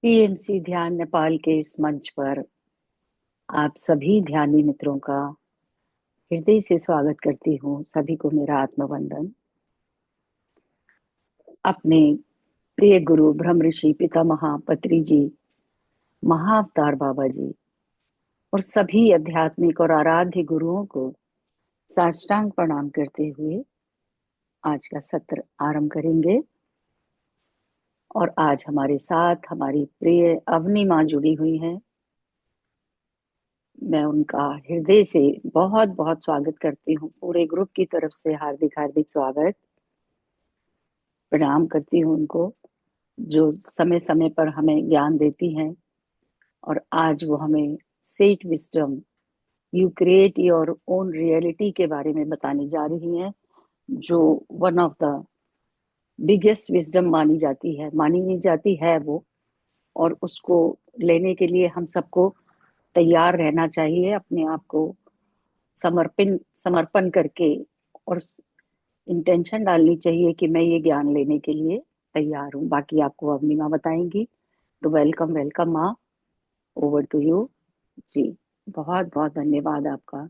PMC ध्यान नेपाल के इस मंच पर आप सभी ध्यानी मित्रों का हृदय से स्वागत करती हूँ। सभी को मेरा आत्मवंदन। अपने प्रिय गुरु ब्रह्म ऋषि पितामह पत्री जी, महाअवतार बाबा जी और सभी आध्यात्मिक और आराध्य गुरुओं को साष्टांग प्रणाम करते हुए आज का सत्र आरंभ करेंगे। और आज हमारे साथ हमारी प्रिय अवनी माँ जुड़ी हुई हैं। मैं उनका हृदय से बहुत बहुत स्वागत करती हूँ। पूरे ग्रुप की तरफ से हार्दिक हार्दिक स्वागत, प्रणाम करती हूँ उनको, जो समय समय पर हमें ज्ञान देती हैं। और आज वो हमें set wisdom, you create your own reality के बारे में बताने जा रही हैं, जो one of the biggest wisdom मानी नहीं जाती है वो। और उसको लेने के लिए हम सबको तैयार रहना चाहिए, अपने आप को समर्पण करके, और इंटेंशन डालनी चाहिए कि मैं ये ज्ञान लेने के लिए तैयार हूँ। बाकी आपको अवनी माँ बताएंगी। तो वेलकम वेलकम माँ, ओवर टू यू जी। बहुत बहुत धन्यवाद आपका।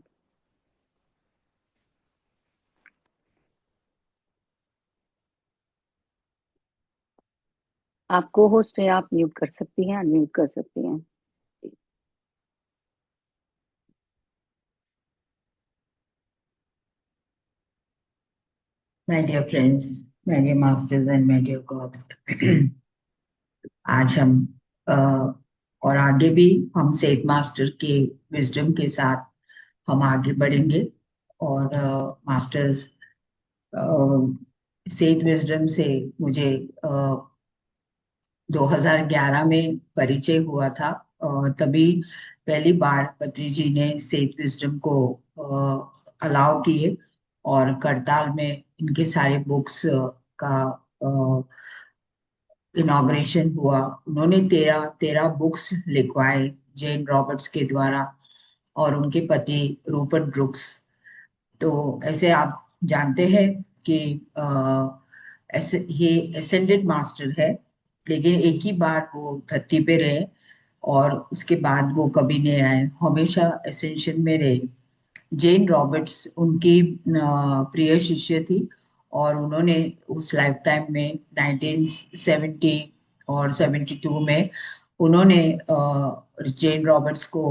आप को होस्ट हैं, आप म्यूट कर सकती हैं, अनम्यूट कर सकती हैं। My dear friends, my dear masters and my dear God, आज हम अ, और आगे भी हम सेठ मास्टर के विजडम के साथ हम आगे बढ़ेंगे। और मास्टर्स सेठ विजडम से मुझे 2011 में परिचय हुआ था। तभी पहली बार पत्री जी ने सेठ विजडम को अलाउ किए और करताल में इनके सारे बुक्स का इनॉग्रेशन हुआ। उन्होंने तेरह तेरह बुक्स लिखवाए जेन रॉबर्ट्स के द्वारा और उनके पति रूपर्ट ब्रुक्स। तो ऐसे आप जानते हैं कि ये एसेंडेड मास्टर है, लेकिन एक ही बार वो धरती पे रहे और उसके बाद वो कभी नहीं आए, हमेशा एसेंशन में रहे। जेन रॉबर्ट्स उनकी प्रिय शिष्य थी और उन्होंने उस लाइफ टाइम में 1970 और 72 में उन्होंने जेन रॉबर्ट्स को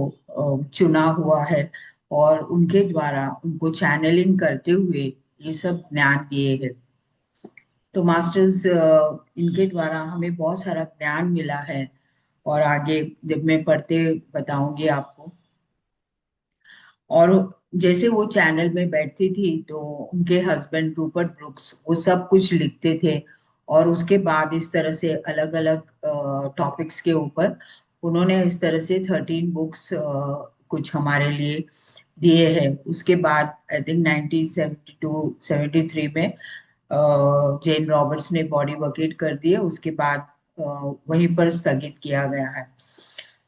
चुना हुआ है और उनके द्वारा उनको चैनलिंग करते हुए ये सब ज्ञान दिए हैं। तो मास्टर्स इनके द्वारा हमें बहुत सारा ज्ञान मिला है और आगे जब मैं पढ़ते बताऊंगी आपको। और जैसे वो चैनल में बैठती थी तो उनके हस्बैंड रूपर्ट ब्रुक्स वो सब कुछ लिखते थे और उसके बाद इस तरह से अलग अलग टॉपिक्स के ऊपर उन्होंने इस तरह से 13 बुक्स कुछ हमारे लिए दिए हैं। उसके बाद आई थिंक 1972 73 में जेन रॉबर्ट्स ने बॉडी वकेट कर दिए। उसके बाद वहीं पर स्थगित किया गया है।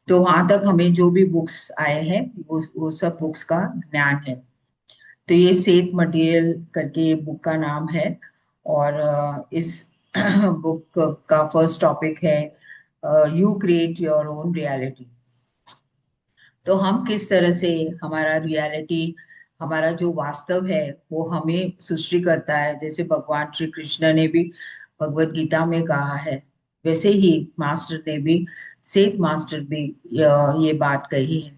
तो वहां तक हमें जो भी बुक्स आए हैं वो सब बुक्स का ज्ञान है। तो ये सेफ मटेरियल करके ये बुक का नाम है। और इस बुक का फर्स्ट टॉपिक है you create your own reality. तो हम किस तरह से हमारा रियलिटी, हमारा जो वास्तव है वो हमें सृष्टि करता है। जैसे भगवान श्री कृष्ण ने भी भगवत गीता में कहा है, वैसे ही मास्टर ने भी, सेठ मास्टर भी ये बात कही है।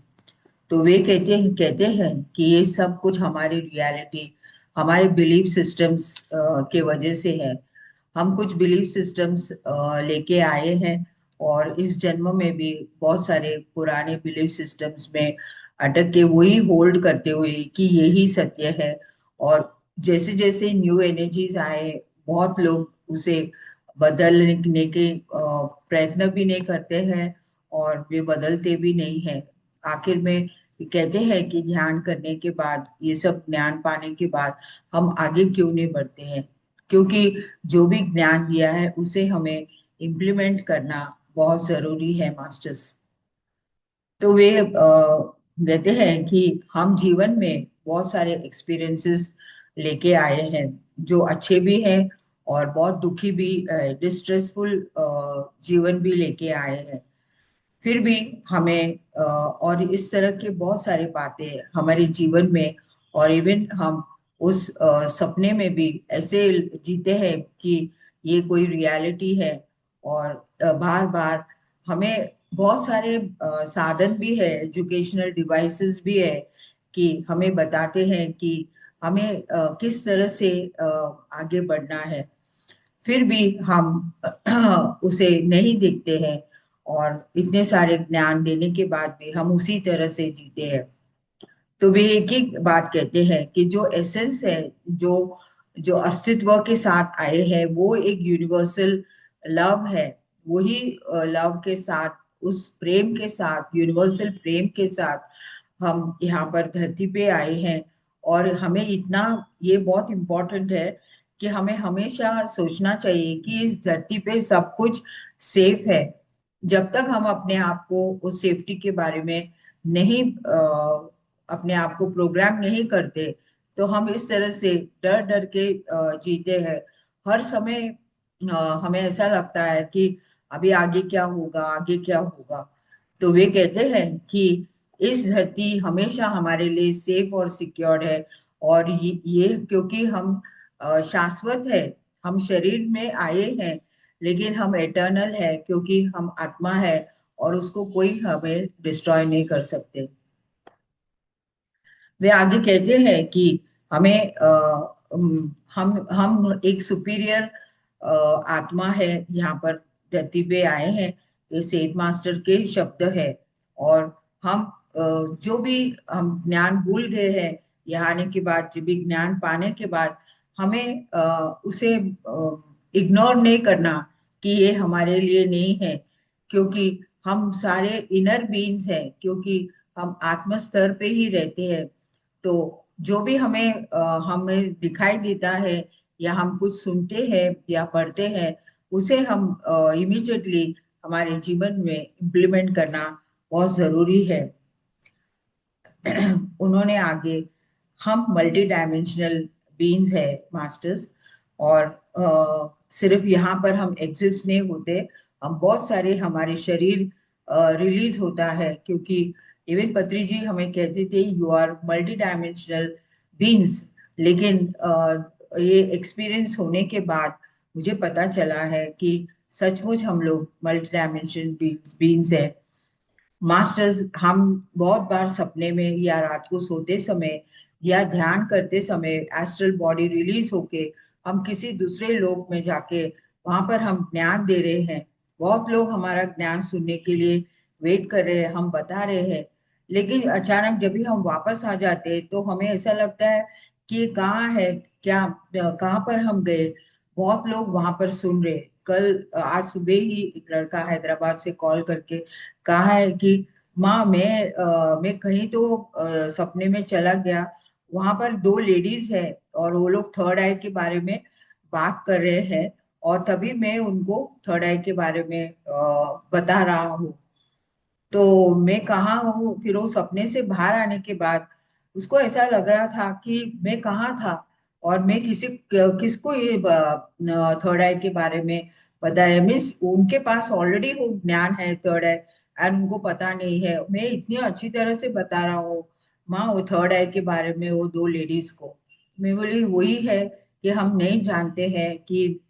तो वे कहते हैं कि ये सब कुछ हमारी रियलिटी, हमारे बिलीफ सिस्टम्स के वजह से है। हम कुछ बिलीफ सिस्टम्स लेके आए हैं और इस जन्म में भी बहुत सारे पुराने बिलीफ सिस्टम्स में अटक के वही होल्ड करते हुए कि यही सत्य है। और जैसे जैसे न्यू एनर्जीज आए, बहुत लोग उसे बदलने के प्रयत्न भी नहीं करते हैं और वे बदलते भी नहीं है। आखिर में कहते हैं कि ध्यान करने के बाद, ये सब ज्ञान पाने के बाद हम आगे क्यों नहीं बढ़ते हैं, क्योंकि जो भी ज्ञान दिया है उसे हमें इम्प्लीमेंट करना बहुत जरूरी है मास्टर्स। तो वे कहते हैं कि हम जीवन में बहुत सारे एक्सपीरियंसेस लेके आए हैं, जो अच्छे भी हैं और बहुत दुखी भी, डिस्ट्रेसफुल जीवन भी लेके आए हैं। फिर भी हमें और इस तरह के बहुत सारी बातें हमारे जीवन में, और इवन हम उस सपने में भी ऐसे जीते हैं कि ये कोई रियलिटी है। और बार बार हमें बहुत सारे साधन भी है, एजुकेशनल डिवाइसेस भी है कि हमें बताते हैं कि हमें किस तरह से आगे बढ़ना है। फिर भी हम उसे नहीं देखते हैं, और इतने सारे ज्ञान देने के बाद भी हम उसी तरह से जीते हैं। तो वे एक ही बात कहते हैं कि जो एसेंस है, जो जो अस्तित्व के साथ आए हैं, वो एक यूनिवर्सल लव है। वही लव के साथ, उस प्रेम के साथ, यूनिवर्सल प्रेम के साथ हम यहाँ पर धरती पे आए हैं। और हमें इतना, ये बहुत इम्पोर्टेंट है कि हमें हमेशा सोचना चाहिए कि इस धरती पे सब कुछ सेफ है। जब तक हम अपने आप को उस सेफ्टी के बारे में नहीं, अपने आप को प्रोग्राम नहीं करते, तो हम इस तरह से डर डर के जीते हैं। हर समय हमें ऐसा लगता है कि अभी आगे क्या होगा, आगे क्या होगा। तो वे कहते हैं कि इस धरती हमेशा हमारे लिए सेफ और सिक्योर्ड है। और ये क्योंकि हम शाश्वत है। हम शरीर में आए हैं, लेकिन हम एटर्नल है क्योंकि हम आत्मा है, और उसको कोई हमें डिस्ट्रॉय नहीं कर सकते। वे आगे कहते हैं कि हमें हम एक सुपीरियर आत्मा है, यहाँ पर धरती पे आए हैं। ये सेठ मास्टर के शब्द है। और हम जो भी हम ज्ञान भूल गए हैं यहाँ आने के बाद, जब भी ज्ञान पाने के बाद, हमें उसे इग्नोर नहीं करना कि ये हमारे लिए नहीं है। क्योंकि हम सारे इनर बीइंग्स हैं, क्योंकि हम आत्म स्तर पे ही रहते हैं। तो जो भी हमें दिखाई देता है, या हम कुछ सुनते हैं या पढ़ते हैं, उसे हम इमिजिएटली हमारे जीवन में इम्प्लीमेंट करना बहुत जरूरी है। उन्होंने आगे, हम मल्टी डायमेंशनल बीइंग्स है मास्टर्स। और सिर्फ यहाँ पर हम एग्जिस्ट नहीं होते, हम बहुत सारे, हमारे शरीर रिलीज होता है। क्योंकि इवन पत्री जी हमें कहते थे you are multi dimensional beings. लेकिन ये एक्सपीरियंस होने के बाद मुझे पता चला है कि सचमुच हम लोग मल्टी डायमेंशनल बीइंग्स है। मास्टर्स, हम बहुत बार सपने में या रात को सोते समय या ध्यान करते समय एस्ट्रल बॉडी रिलीज होके हम किसी दूसरे लोक में जाके वहां पर हम ज्ञान दे रहे हैं। बहुत लोग हमारा ज्ञान सुनने के लिए वेट कर रहे हैं, हम बता रहे हैं। लेकिन अचानक जब भी हम वापस आ जाते हैं तो हमें ऐसा लगता है कि ये कहाँ है, क्या, कहाँ पर हम गए। बहुत लोग वहां पर सुन रहे। आज सुबह ही एक लड़का हैदराबाद से कॉल करके कहा है कि माँ, मैं कहीं तो सपने में चला गया। वहां पर दो लेडीज है, और वो लोग थर्ड आई के बारे में बात कर रहे हैं। और तभी मैं उनको थर्ड आई के बारे में बता रहा हूँ। तो मैं कहाँ हूँ, फिर वो सपने से बाहर आने के बाद उसको ऐसा लग रहा था कि मैं कहाँ था, और मैं किसको ये थर्ड आई के बारे में बता रहे। मीन्स उनके पास ऑलरेडी वो ज्ञान है थर्ड आई, और उनको पता नहीं है। मैं इतनी अच्छी तरह से बता रहा हूँ माँ, वो थर्ड आई के बारे में, वो दो लेडीज को। मैं बोली वही है कि हम नहीं जानते हैं कि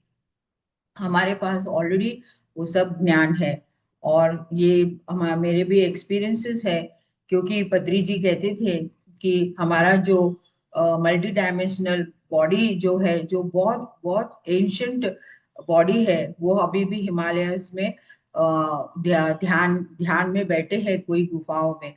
हमारे पास ऑलरेडी वो सब ज्ञान है। और ये मेरे भी एक्सपीरियंसेस है। क्योंकि पत्री जी कहते थे कि हमारा जो मल्टी डायमेंशनल बॉडी जो है, जो बहुत बहुत एंशंट बॉडी है, वो अभी भी हिमालयस में ध्यान ध्यान में बैठे हैं कोई गुफाओं में।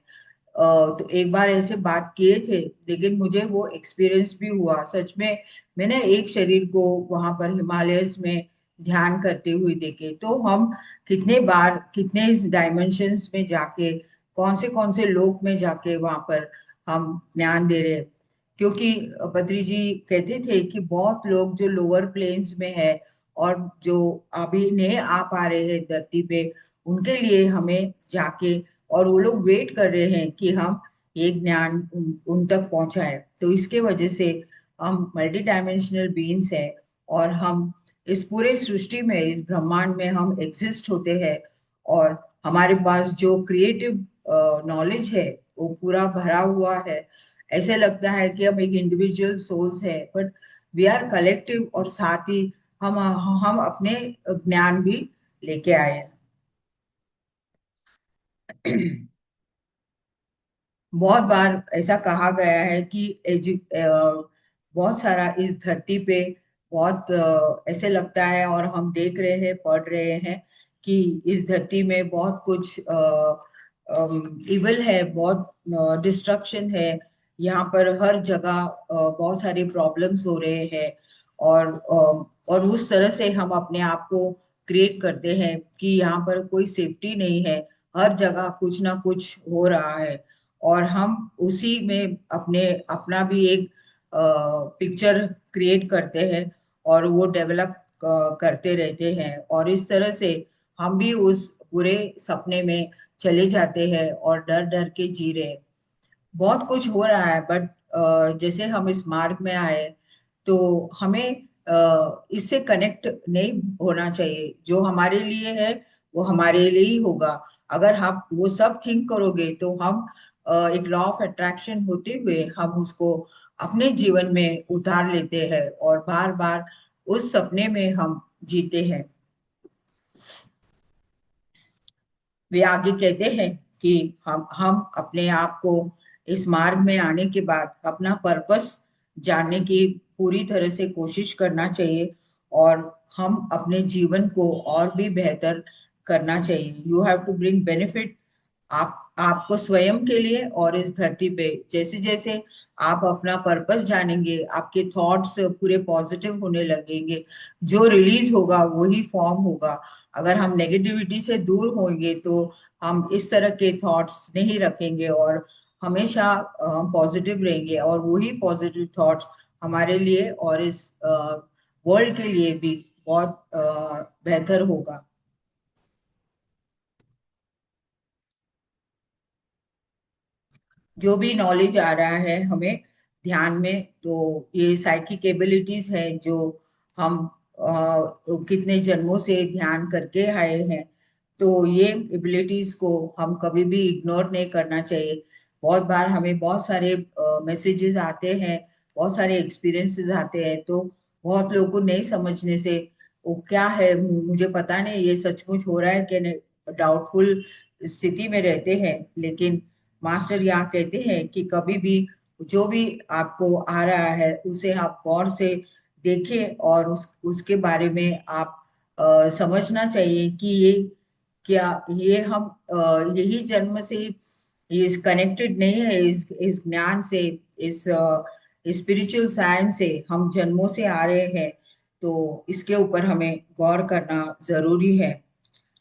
तो एक बार ऐसे बात किए थे, लेकिन मुझे वो एक्सपीरियंस भी हुआ सच में। मैंने एक शरीर को वहां पर हिमालयस में ध्यान करते हुए देखे। तो हम कितने बार, कितने डायमेंशंस में जाके, कौन से लोक में जाके वहां पर हम ज्ञान दे रहे हैं। क्योंकि बद्री जी कहते थे कि बहुत लोग जो लोअर प्लेन्स में है, और जो अभी नहीं आ पा रहे हैं धरती पे, उनके लिए हमें जाके, और वो लोग वेट कर रहे हैं कि हम ये ज्ञान उन तक पहुंचाए। तो इसके वजह से हम मल्टी डायमेंशनल बीइंग्स हैं। और हम इस पूरे सृष्टि में, इस ब्रह्मांड में हम एग्जिस्ट होते हैं, और हमारे पास जो क्रिएटिव नॉलेज है वो पूरा भरा हुआ है। ऐसे लगता है कि हम एक इंडिविजुअल सोल्स है, बट वी आर कलेक्टिव, और साथ ही हम अपने ज्ञान भी लेके आए हैं। बहुत बार ऐसा कहा गया है कि बहुत सारा इस धरती पे बहुत ऐसे लगता है, और हम देख रहे हैं, पढ़ रहे हैं कि इस धरती में बहुत कुछ इविल है, बहुत डिस्ट्रक्शन है। यहाँ पर हर जगह बहुत सारे प्रॉब्लम्स हो रहे हैं, और उस तरह से हम अपने आप को क्रिएट करते हैं कि यहाँ पर कोई सेफ्टी नहीं है, हर जगह कुछ ना कुछ हो रहा है। और हम उसी में अपना भी एक पिक्चर क्रिएट करते हैं, और वो डेवलप करते रहते हैं, और इस तरह से हम भी उस बुरे सपने में चले जाते हैं और डर डर के जी रहे। बहुत कुछ हो रहा है, बट जैसे हम इस मार्ग में आए, तो हमें इससे कनेक्ट नहीं होना चाहिए। जो हमारे लिए है वो हमारे लिए ही होगा। अगर आप वो सब थिंक करोगे, तो हम एक लॉ ऑफ अट्रैक्शन होते हुए हम उसको अपने जीवन में उतार लेते हैं, और बार बार उस सपने में हम जीते हैं। वे आगे कहते हैं कि हम अपने आप को इस मार्ग में आने के बाद अपना पर्पस जानने की पूरी तरह से कोशिश करना चाहिए, और हम अपने जीवन को और भी बेहतर करना चाहिए। You have to bring benefit, आपको स्वयं के लिए और इस धरती पे। जैसे जैसे आप अपना पर्पस जानेंगे, आपके थॉट्स पूरे पॉजिटिव होने लगेंगे, जो रिलीज होगा वही फॉर्म होगा। अगर हम नेगेटिविटी से दूर होंगे, तो हम इस तरह के थॉट्स नहीं रखेंगे, और हमेशा पॉजिटिव रहेंगे, और वही पॉजिटिव थॉट्स हमारे लिए और इस वर्ल्ड के लिए भी बहुत बेहतर होगा। जो भी नॉलेज आ रहा है हमें ध्यान में, तो ये साइकिक एबिलिटीज है जो हम कितने जन्मों से ध्यान करके आए हैं। तो ये एबिलिटीज को हम कभी भी इग्नोर नहीं करना चाहिए। बहुत बार हमें बहुत सारे मैसेजेस आते हैं, बहुत सारे एक्सपीरियंसेस आते हैं, तो बहुत लोगों को नहीं समझने से वो क्या है, मुझे पता नहीं ये सचमुच हो रहा है कि नहीं, डाउटफुल स्थिति में रहते हैं। लेकिन मास्टर यहाँ कहते हैं कि कभी भी जो भी आपको आ रहा है उसे आप गौर से देखें, और उसके बारे में आप समझना चाहिए कि ये क्या, ये हम यही जन्म से इस कनेक्टेड नहीं है, इस ज्ञान से, इस स्पिरिचुअल साइंस से हम जन्मों से आ रहे हैं। तो इसके ऊपर हमें गौर करना जरूरी है।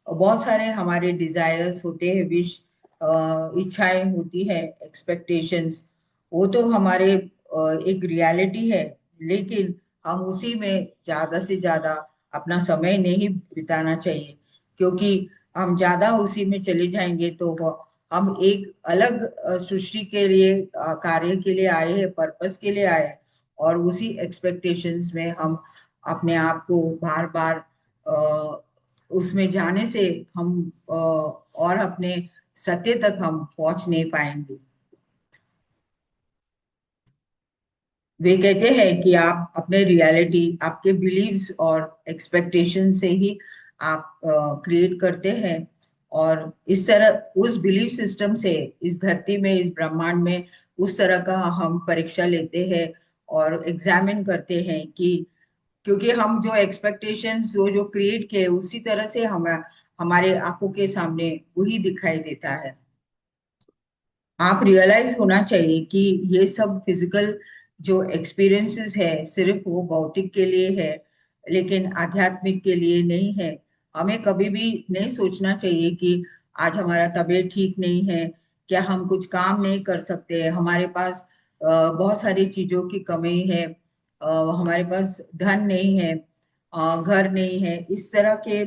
और बहुत सारे हमारे डिजायर्स होते हैं, विश, इच्छाएं होती है, एक्सपेक्टेशंस, वो तो हमारे एक रियलिटी है। लेकिन हम उसी में ज्यादा से ज्यादा अपना समय नहीं बिताना चाहिए, क्योंकि हम ज्यादा उसी में चले जाएंगे तो हम एक अलग सृष्टि के लिए, कार्य के लिए आए हैं, पर्पस के लिए आए हैं, और उसी एक्सपेक्टेशंस में हम अपने आप को बार बार उसमें जाने से हम और अपने सत्य तक हम पहुंच नहीं पाएंगे। वे कहते हैं कि आप अपने रियलिटी आपके बिलीव्स और एक्सपेक्टेशन से ही आप क्रिएट करते हैं, और इस तरह उस बिलीफ सिस्टम से इस धरती में, इस ब्रह्मांड में उस तरह का हम परीक्षा लेते हैं और एग्जामिन करते हैं कि, क्योंकि हम जो एक्सपेक्टेशंस जो क्रिएट किए उसी तरह से हम हमारे आंखों के सामने वही दिखाई देता है। आप रियलाइज होना चाहिए कि ये सब फिजिकल जो एक्सपीरियंसेस है सिर्फ वो भौतिक के लिए है, लेकिन आध्यात्मिक के लिए नहीं है। हमें कभी भी नहीं सोचना चाहिए कि आज हमारा तबीयत ठीक नहीं है, क्या हम कुछ काम नहीं कर सकते, हमारे पास बहुत सारी चीजों की कमी है, हमारे पास धन नहीं है, घर नहीं है। इस तरह के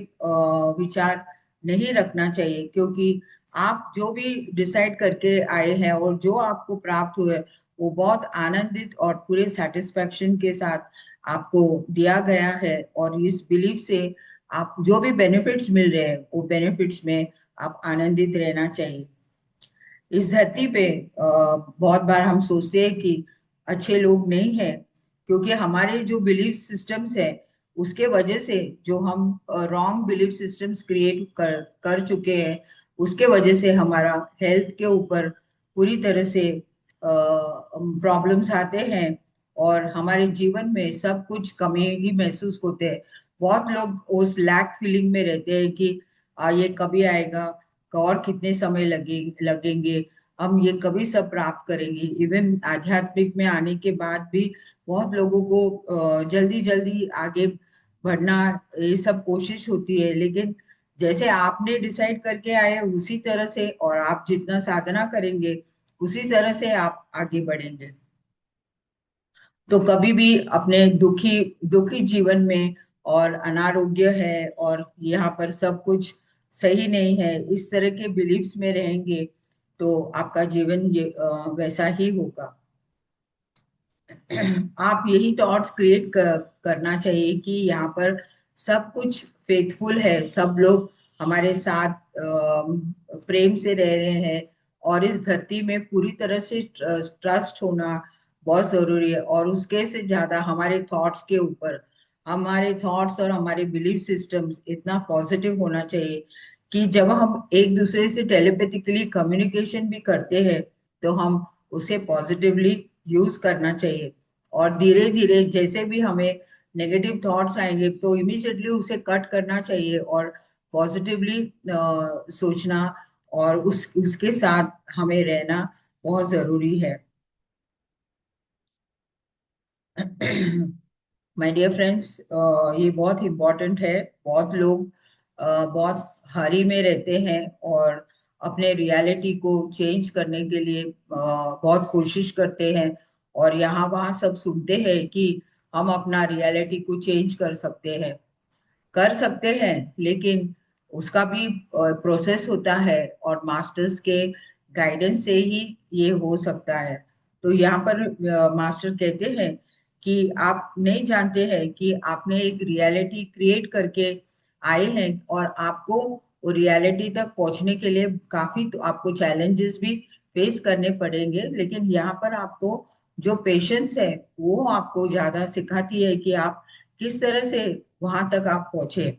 विचार नहीं रखना चाहिए, क्योंकि आप जो भी डिसाइड करके आए हैं और जो आपको प्राप्त हुए, वो बहुत आनंदित और पूरे सेटिस्फेक्शन के साथ आपको दिया गया है, और इस बिलीफ से आप जो भी बेनिफिट्स मिल रहे हैं वो बेनिफिट्स में आप आनंदित रहना चाहिए। इस धरती पे बहुत बार हम सोचते हैं कि अच्छे लोग नहीं है, क्योंकि हमारे जो बिलीफ सिस्टम्स है उसके वजह से, जो हम रॉन्ग बिलीफ सिस्टम्स क्रिएट कर चुके हैं, उसके वजह से हमारा हेल्थ के ऊपर पूरी तरह से प्रॉब्लम्स आते हैं, और हमारे जीवन में सब कुछ कमी ही महसूस होते हैं। बहुत लोग उस लैक फीलिंग में रहते हैं कि ये कभी आएगा, और कितने समय लगेंगे, हम ये कभी सब प्राप्त करेंगे। इवन आध्यात्मिक में आने के बाद भी बहुत लोगों को जल्दी जल्दी आगे बढ़ना, ये सब कोशिश होती है, लेकिन जैसे आपने डिसाइड करके आए उसी तरह से, और आप जितना साधना करेंगे उसी तरह से आप आगे बढ़ेंगे। तो कभी भी अपने दुखी दुखी जीवन में, और अनारोग्य है और यहाँ पर सब कुछ सही नहीं है, इस तरह के बिलीव्स में रहेंगे तो आपका जीवन वैसा ही होगा। आप यही थॉट्स क्रिएट करना चाहिए कि यहाँ पर सब कुछ फेथफुल है, सब लोग हमारे साथ प्रेम से रह रहे हैं, और इस धरती में पूरी तरह से ट्रस्ट होना बहुत जरूरी है। और उसके से ज्यादा हमारे थॉट्स के ऊपर, हमारे थॉट्स और हमारे बिलीफ सिस्टम्स इतना पॉजिटिव होना चाहिए कि जब हम एक दूसरे से टेलीपैथिकली कम्युनिकेशन भी करते हैं तो हम उसे पॉजिटिवली यूज करना चाहिए। और धीरे धीरे जैसे भी हमें नेगेटिव थॉट्स आएंगे तो इमीडिएटली उसे कट करना चाहिए, और पॉजिटिवली सोचना, और उसके साथ हमें रहना बहुत जरूरी है। माय डियर फ्रेंड्स, ये बहुत इम्पोर्टेंट है। बहुत लोग बहुत हरी में रहते हैं और अपने रियलिटी को चेंज करने के लिए बहुत कोशिश करते हैं, और यहाँ वहाँ सब सुनते हैं कि हम अपना रियलिटी को चेंज कर सकते हैं, लेकिन उसका भी प्रोसेस होता है, और मास्टर्स के गाइडेंस से ही ये हो सकता है। तो यहाँ पर मास्टर कहते हैं कि आप नहीं जानते हैं कि आपने एक रियलिटी क्रिएट करके आए हैं, और आपको वो रियलिटी तक पहुंचने के लिए काफी तो आपको चैलेंजेस भी फेस करने पड़ेंगे, लेकिन यहाँ पर आपको जो पेशेंस है वो आपको ज्यादा सिखाती है कि आप किस तरह से वहां तक आप पहुंचे।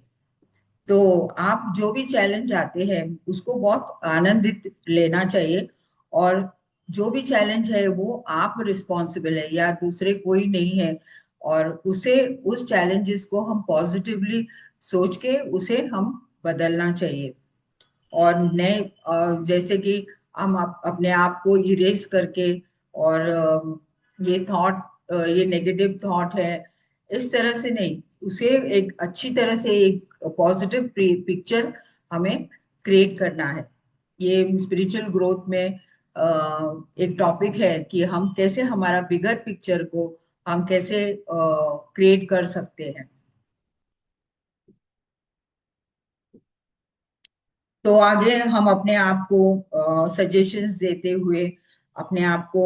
तो आप जो भी चैलेंज आते हैं उसको बहुत आनंदित लेना चाहिए, और जो भी चैलेंज है वो आप रिस्पॉन्सिबल है या दूसरे कोई नहीं है, और उसे उस चैलेंजेस को हम पॉजिटिवली सोच के उसे हम बदलना चाहिए। और नए जैसे कि हम अपने आप को इरेज करके, और ये थॉट ये नेगेटिव थॉट है इस तरह से नहीं, उसे एक अच्छी तरह से एक पॉजिटिव पिक्चर हमें क्रिएट करना है। ये स्पिरिचुअल ग्रोथ में एक टॉपिक है कि हम कैसे हमारा बिगर पिक्चर को हम कैसे क्रिएट कर सकते हैं। तो आगे हम अपने आप को सजेशंस देते हुए, अपने आप को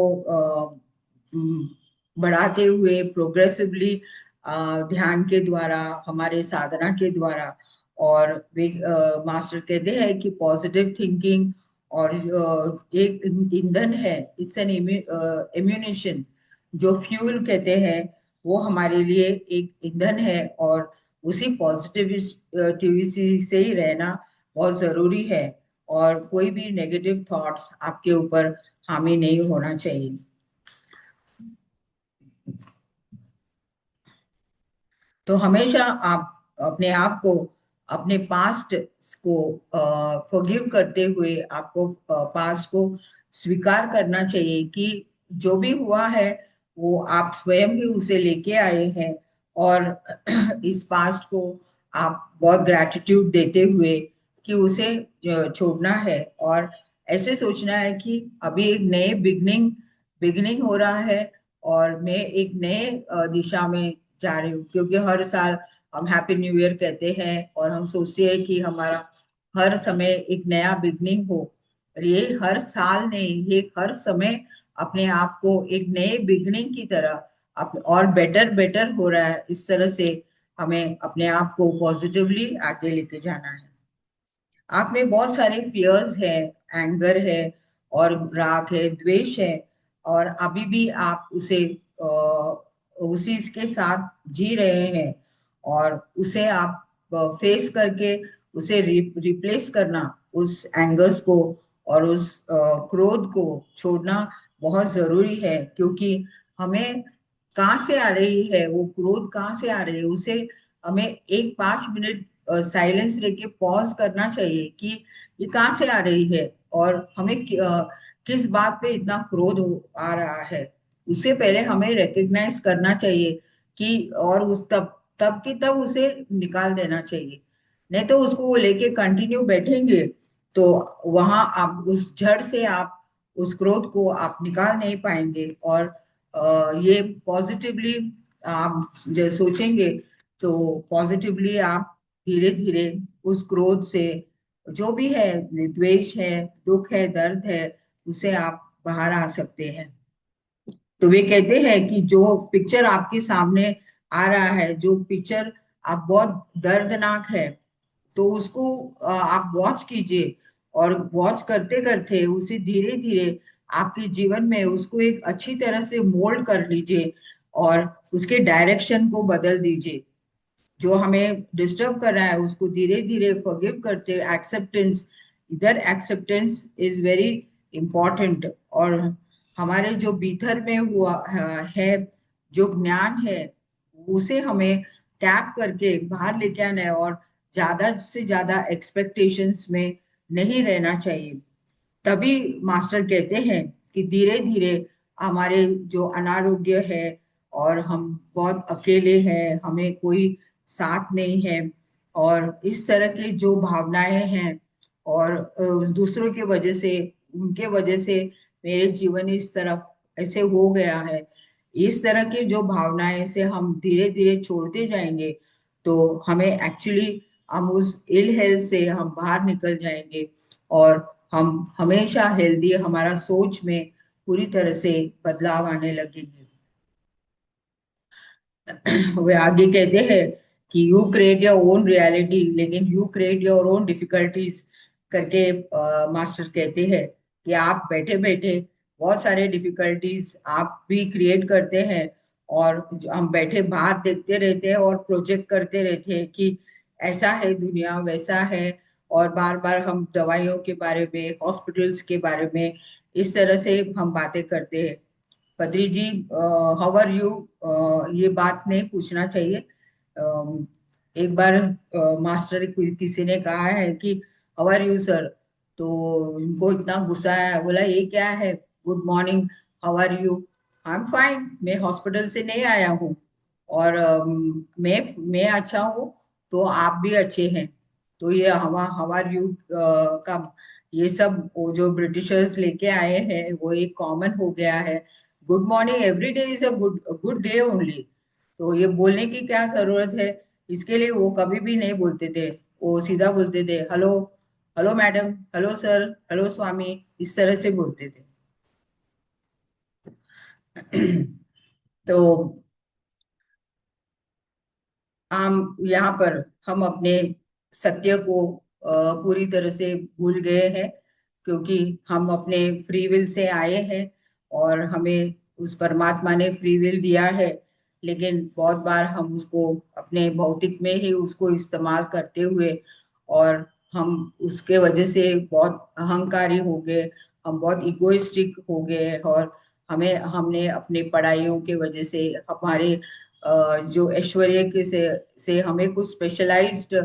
उम, बढ़ाते हुए प्रोग्रेसिवली, ध्यान के द्वारा, हमारे साधना के द्वारा, और वे मास्टर कहते हैं कि पॉजिटिव थिंकिंग और एक ईंधन है, इट्स एन इम्यूनेशन, जो फ्यूल कहते हैं वो हमारे लिए एक ईंधन है, और उसी पॉजिटिविटी से ही रहना बहुत जरूरी है, और कोई भी नेगेटिव थॉट्स आपके ऊपर हावी नहीं होना चाहिए। तो हमेशा आप अपने आप को, अपने पास्ट को फॉरगिव करते हुए, आपको पास्ट को स्वीकार करना चाहिए कि जो भी हुआ है वो आप स्वयं भी उसे लेके आए हैं, और इस पास्ट को आप बहुत ग्रैटिट्यूड देते हुए कि उसे छोड़ना है, और ऐसे सोचना है कि अभी एक नए बिगनिंग बिगनिंग हो रहा है, और मैं एक नए दिशा में जा रही हूँ, क्योंकि हर साल हम हैप्पी न्यू ईयर कहते हैं और हम सोचते हैं कि हमारा हर समय एक नया बिगनिंग हो, और ये हर साल नहीं, ये हर समय अपने आप को एक नए बिगनिंग की तरह और बेटर बेटर हो रहा है। इस तरह से हमें अपने आप को पॉजिटिवली आगे लेके जाना है। आप में बहुत सारे फियर्स है, एंगर है, और राग है, द्वेष है, और अभी भी आप उसी के साथ जी रहे हैं। और उसे आप फेस करके उसे रिप्लेस करना, उस एंगर्स को और उस क्रोध को छोड़ना बहुत जरूरी है। क्योंकि हमें कहाँ से आ रही है वो क्रोध, कहाँ से आ रही है, उसे हमें एक 5 मिनट साइलेंस लेके पॉज करना चाहिए कि ये कहाँ से आ रही है, और हमें किस बात पे इतना क्रोध आ रहा है। उससे पहले हमें रिकग्नाइज करना चाहिए कि, और उस तब तब की तब उसे निकाल देना चाहिए। नहीं तो उसको वो लेके कंटिन्यू बैठेंगे तो वहां आप उस जड़ से आप उस क्रोध को आप निकाल नहीं पाएंगे। और ये पॉजिटिवली आप जो सोचेंगे तो पॉजिटिवली आप धीरे धीरे उस क्रोध से, जो भी है, द्वेष है, दुख है, दर्द है, उसे आप बाहर आ सकते हैं। तो वे कहते हैं कि जो पिक्चर आपके सामने आ रहा है, जो पिक्चर आप बहुत दर्दनाक है, तो उसको आप वॉच कीजिए, और वॉच करते करते उसे धीरे धीरे आपके जीवन में उसको एक अच्छी तरह से मोल्ड कर लीजिए, और उसके डायरेक्शन को बदल दीजिए। जो हमें डिस्टर्ब कर रहा है उसको धीरे धीरे फॉरगिव करते, एक्सेप्टेंस, इधर एक्सेप्टेंस इज वेरी इम्पोर्टेंट। और हमारे जो भीतर में हुआ है, जो ज्ञान है, उसे हमें टैप करके बाहर लेके आना है, और ज्यादा से ज्यादा एक्सपेक्टेशंस में नहीं रहना चाहिए। तभी मास्टर कहते हैं कि धीरे धीरे हमारे जो अनारोग्य है, और हम बहुत अकेले हैं, हमें कोई साथ नहीं है, और इस तरह की जो भावनाएं हैं, और दूसरों की वजह से, उनके वजह से मेरे जीवन इस तरफ ऐसे हो गया है, इस तरह की जो भावनाएं से हम धीरे धीरे छोड़ते जाएंगे तो हमें एक्चुअली हम उस इल हेल्थ से हम बाहर निकल जाएंगे, और हम हमेशा हेल्दी, हमारा सोच में पूरी तरह से बदलाव आने लगेंगे। वे आगे कहते हैं कि you create your own reality लेकिन you create your own difficulties करके मास्टर कहते हैं कि आप बैठे बैठे बहुत सारे डिफिकल्टीज आप भी क्रिएट करते हैं, और हम बैठे बाहर देखते रहते हैं और प्रोजेक्ट करते रहते हैं कि ऐसा है दुनिया, वैसा है, और बार बार हम दवाइयों के बारे में, हॉस्पिटल्स के बारे में इस तरह से हम बातें करते हैं। बद्री जी, हाउ आर यू, ये बात नहीं पूछना चाहिए। एक बार मास्टर किसी ने कहा है कि हाउ आर यू सर, तो इनको इतना गुस्सा आया, बोला ये क्या है, good morning, how are you, I am fine, मैं हॉस्पिटल से नहीं आया हूँ, और मैं अच्छा हूँ तो आप भी अच्छे हैं। तो ये हवा हाउ आर यू का, ये सब वो जो ब्रिटिशर्स लेके आए हैं वो एक कॉमन हो गया है। Good morning every day is a good day only. तो ये बोलने की क्या जरूरत है, इसके लिए वो कभी भी नहीं बोलते थे, वो सीधा बोलते थे hello, hello madam, hello sir, hello स्वामी, इस तरह से बोलते थे। तो हम यहाँ पर हम अपने सत्य को पूरी तरह से भूल गए हैं, क्योंकि हम अपने फ्री विल से आए हैं, और हमें उस परमात्मा ने फ्री विल दिया है। लेकिन बहुत बार हम उसको अपने भौतिक में ही उसको इस्तेमाल करते हुए, और हम उसके वजह से बहुत अहंकारी हो गए, हम बहुत इगोइस्टिक हो गए, और हमने अपने पढ़ाइयों के वजह से, हमारे जो ऐश्वर्य के से हमें कुछ स्पेशलाइज्ड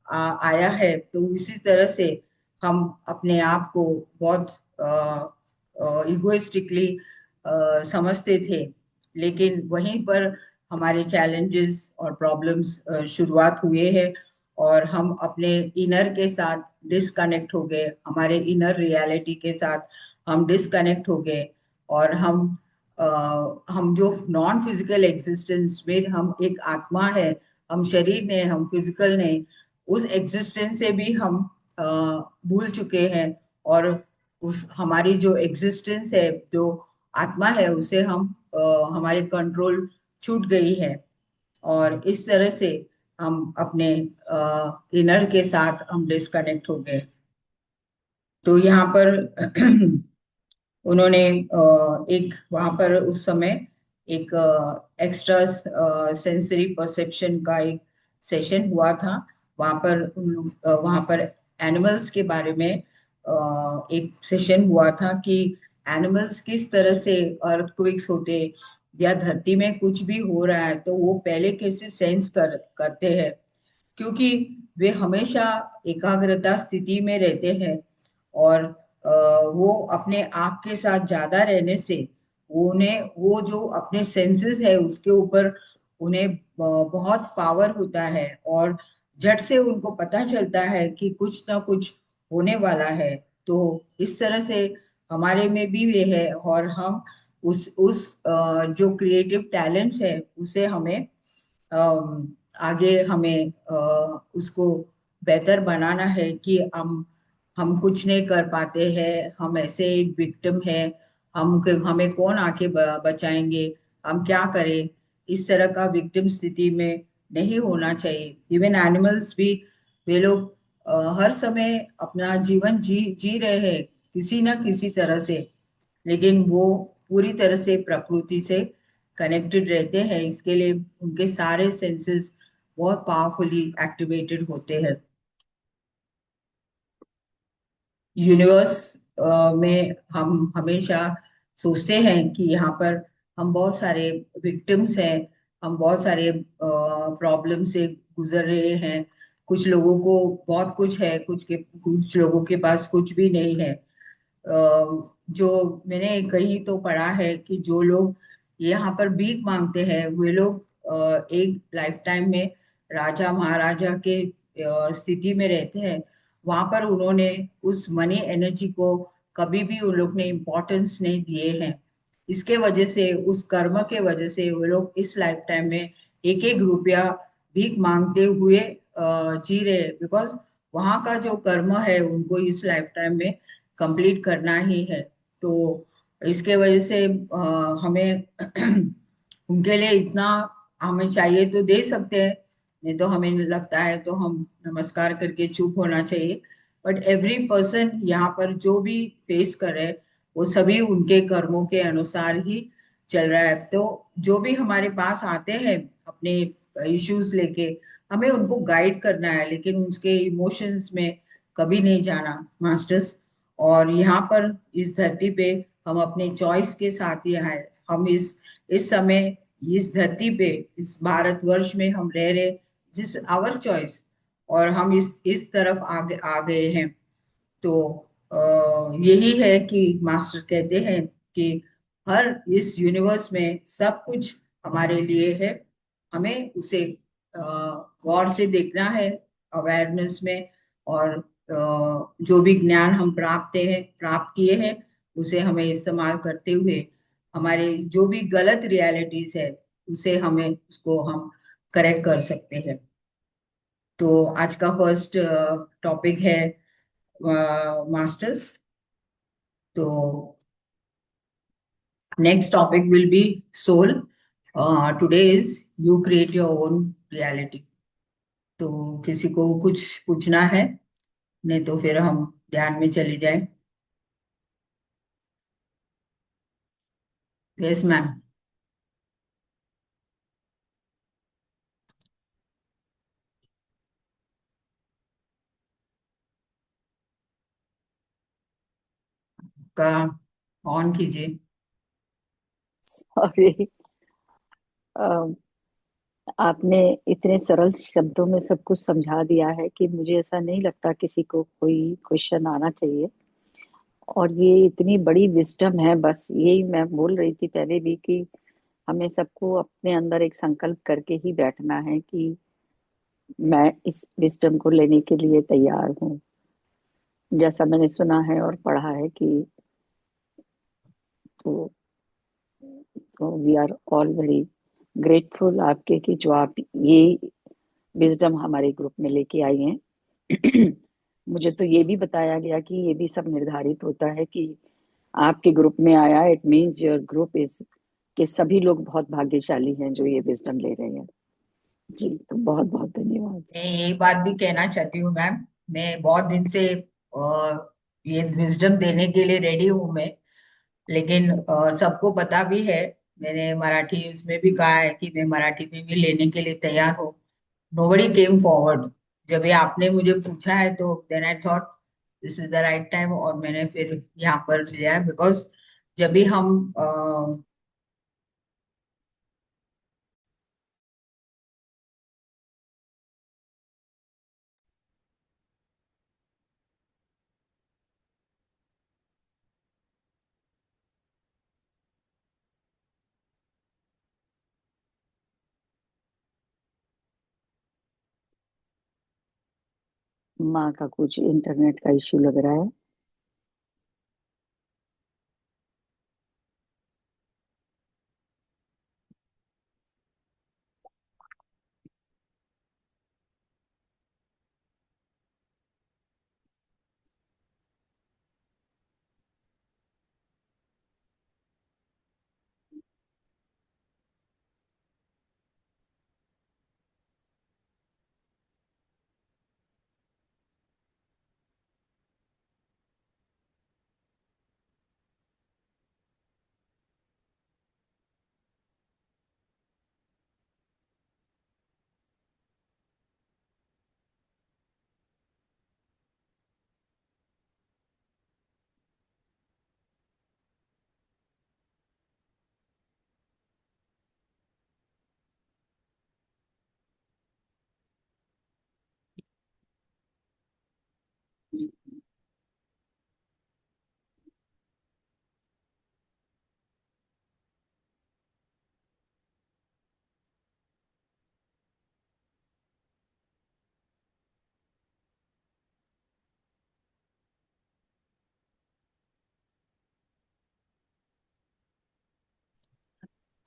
आया है, तो इसी तरह से हम अपने आप को बहुत इगोइस्टिकली समझते थे। लेकिन वहीं पर हमारे चैलेंजेस और प्रॉब्लम्स शुरुआत हुए हैं, और हम अपने इनर के साथ डिस्कनेक्ट हो गए, हमारे इनर रियलिटी के साथ हम डिस्कनेक्ट हो गए, और हम जो नॉन फिजिकल एग्जिस्टेंस में हम एक आत्मा है, हम शरीर नहीं, हम फिजिकल नहीं, उस एग्जिस्टेंस से भी हम भूल चुके हैं। और उस हमारी जो एग्जिस्टेंस है, जो आत्मा है, उसे हम हमारे कंट्रोल छूट गई है, और इस तरह से हम अपने इनर के साथ हम डिस्कनेक्ट हो गए। तो यहाँ पर उन्होंने एक वहां पर उस समय एक एक्स्ट्रा सेंसरी परसेप्शन का एक सेशन हुआ था। वहां पर एनिमल्स के बारे में एक सेशन हुआ था कि एनिमल्स किस तरह से अर्थक्वेक्स होते, या धरती में कुछ भी हो रहा है तो वो पहले कैसे सेंस करते हैं, क्योंकि वे हमेशा एकाग्रता स्थिति में रहते हैं। और वो अपने आप के साथ ज्यादा रहने से उन्हें वो जो अपने सेंसेस है उसके ऊपर उन्हें बहुत पावर होता है, और झट से उनको पता चलता है कि कुछ ना कुछ होने वाला है। तो इस तरह से हमारे में भी वे है, और हम जो क्रिएटिव टैलेंट्स है उसे हमें आगे हमें उसको बेहतर बनाना है कि हम कुछ नहीं कर पाते हैं, हम ऐसे एक विक्टिम है, हमें कौन आके बचाएंगे, हम क्या करें, इस तरह का विक्टिम स्थिति में नहीं होना चाहिए। इवन एनिमल्स भी, वे लोग हर समय अपना जीवन जी रहे हैं किसी ना किसी तरह से, लेकिन वो पूरी तरह से प्रकृति से कनेक्टेड रहते हैं, इसके लिए उनके सारे सेंसेस बहुत पावरफुली एक्टिवेटेड होते हैं। यूनिवर्स में हम हमेशा सोचते हैं कि यहाँ पर हम बहुत सारे विक्टिम्स हैं, हम बहुत सारे प्रॉब्लम से गुजर रहे हैं। कुछ लोगों को बहुत कुछ है, कुछ लोगों के पास कुछ भी नहीं है। जो मैंने कहीं तो पढ़ा है कि जो लोग यहाँ पर भीख मांगते हैं वे लोग एक लाइफ टाइम में राजा महाराजा के स्थिति में रहते हैं। वहां पर उन्होंने उस मनी एनर्जी को कभी भी उन लोग ने इम्पोर्टेंस नहीं दिए हैं। इसके वजह से, उस कर्म के वजह से वो लोग इस लाइफ टाइम में एक एक रुपया भीख मांगते हुए जी रहे, बिकॉज वहां का जो कर्म है उनको इस लाइफ टाइम में कंप्लीट करना ही है। तो इसके वजह से हमें उनके लिए इतना हमें चाहिए तो दे सकते हैं, नहीं तो हमें लगता है तो हम नमस्कार करके चुप होना चाहिए। बट एवरी पर्सन यहाँ पर जो भी फेस करे वो सभी उनके कर्मों के अनुसार ही चल रहा है। तो जो भी हमारे पास आते हैं अपने इश्यूज लेके, हमें उनको गाइड करना है, लेकिन उसके इमोशंस में कभी नहीं जाना, मास्टर्स। और यहाँ पर इस धरती पे हम अपने चॉइस के साथ ही आए। हम इस समय इस धरती पे, इस भारतवर्ष में हम रह रहे, जिस आवर चॉइस, और हम इस तरफ आगे आ गए हैं। तो यही है कि मास्टर कहते हैं कि हर इस यूनिवर्स में सब कुछ हमारे लिए है, हमें उसे गौर से देखना है, अवेयरनेस में। और जो भी ज्ञान हम प्राप्त किए हैं उसे हमें इस्तेमाल करते हुए हमारे जो भी गलत रियलिटीज है उसे हमें उसको हम करेक्ट कर सकते हैं। तो आज का फर्स्ट टॉपिक है मास्टर्स। तो next topic will be soul. Today is you create your own reality. तो किसी को कुछ पूछना है, नहीं तो फिर हम ध्यान में चली जाए। Yes ma'am. का ऑन कीजिए। सॉरी, आपने इतने सरल शब्दों में सब कुछ समझा दिया है कि मुझे ऐसा नहीं लगता किसी को कोई क्वेश्चन आना चाहिए। और ये इतनी बड़ी विजडम है, बस यही मैं बोल रही थी पहले भी कि हमें सबको अपने अंदर एक संकल्प करके ही बैठना है कि मैं इस विजडम को लेने के लिए तैयार हूँ। जैसा मैंने सुना है और पढ़ा है कि तो, we are all very grateful आपके कि जो आप ये विजडम हमारे ग्रुप में लेके आई हैं। मुझे तो ये भी बताया गया कि ये भी सब निर्धारित होता है कि आपके ग्रुप में आया, it means your group is कि सभी लोग बहुत भाग्यशाली हैं जो ये विजडम ले रहे हैं। जी, तो बहुत बहुत धन्यवाद। मैं ये बात भी कहना चाहती हूँ मैम, मैं बहुत दिन से ये विजडम देने के लिए रेडी हूँ मैं, लेकिन सबको पता भी है, मैंने मराठी उसमें भी कहा है कि मैं मराठी में भी लेने के लिए तैयार हूँ। Nobody came forward. जब ये आपने मुझे पूछा है तो then I thought this is the right time, और मैंने फिर यहाँ पर लिया है, बिकॉज जब भी माँ का कुछ इंटरनेट का इश्यू लग रहा है।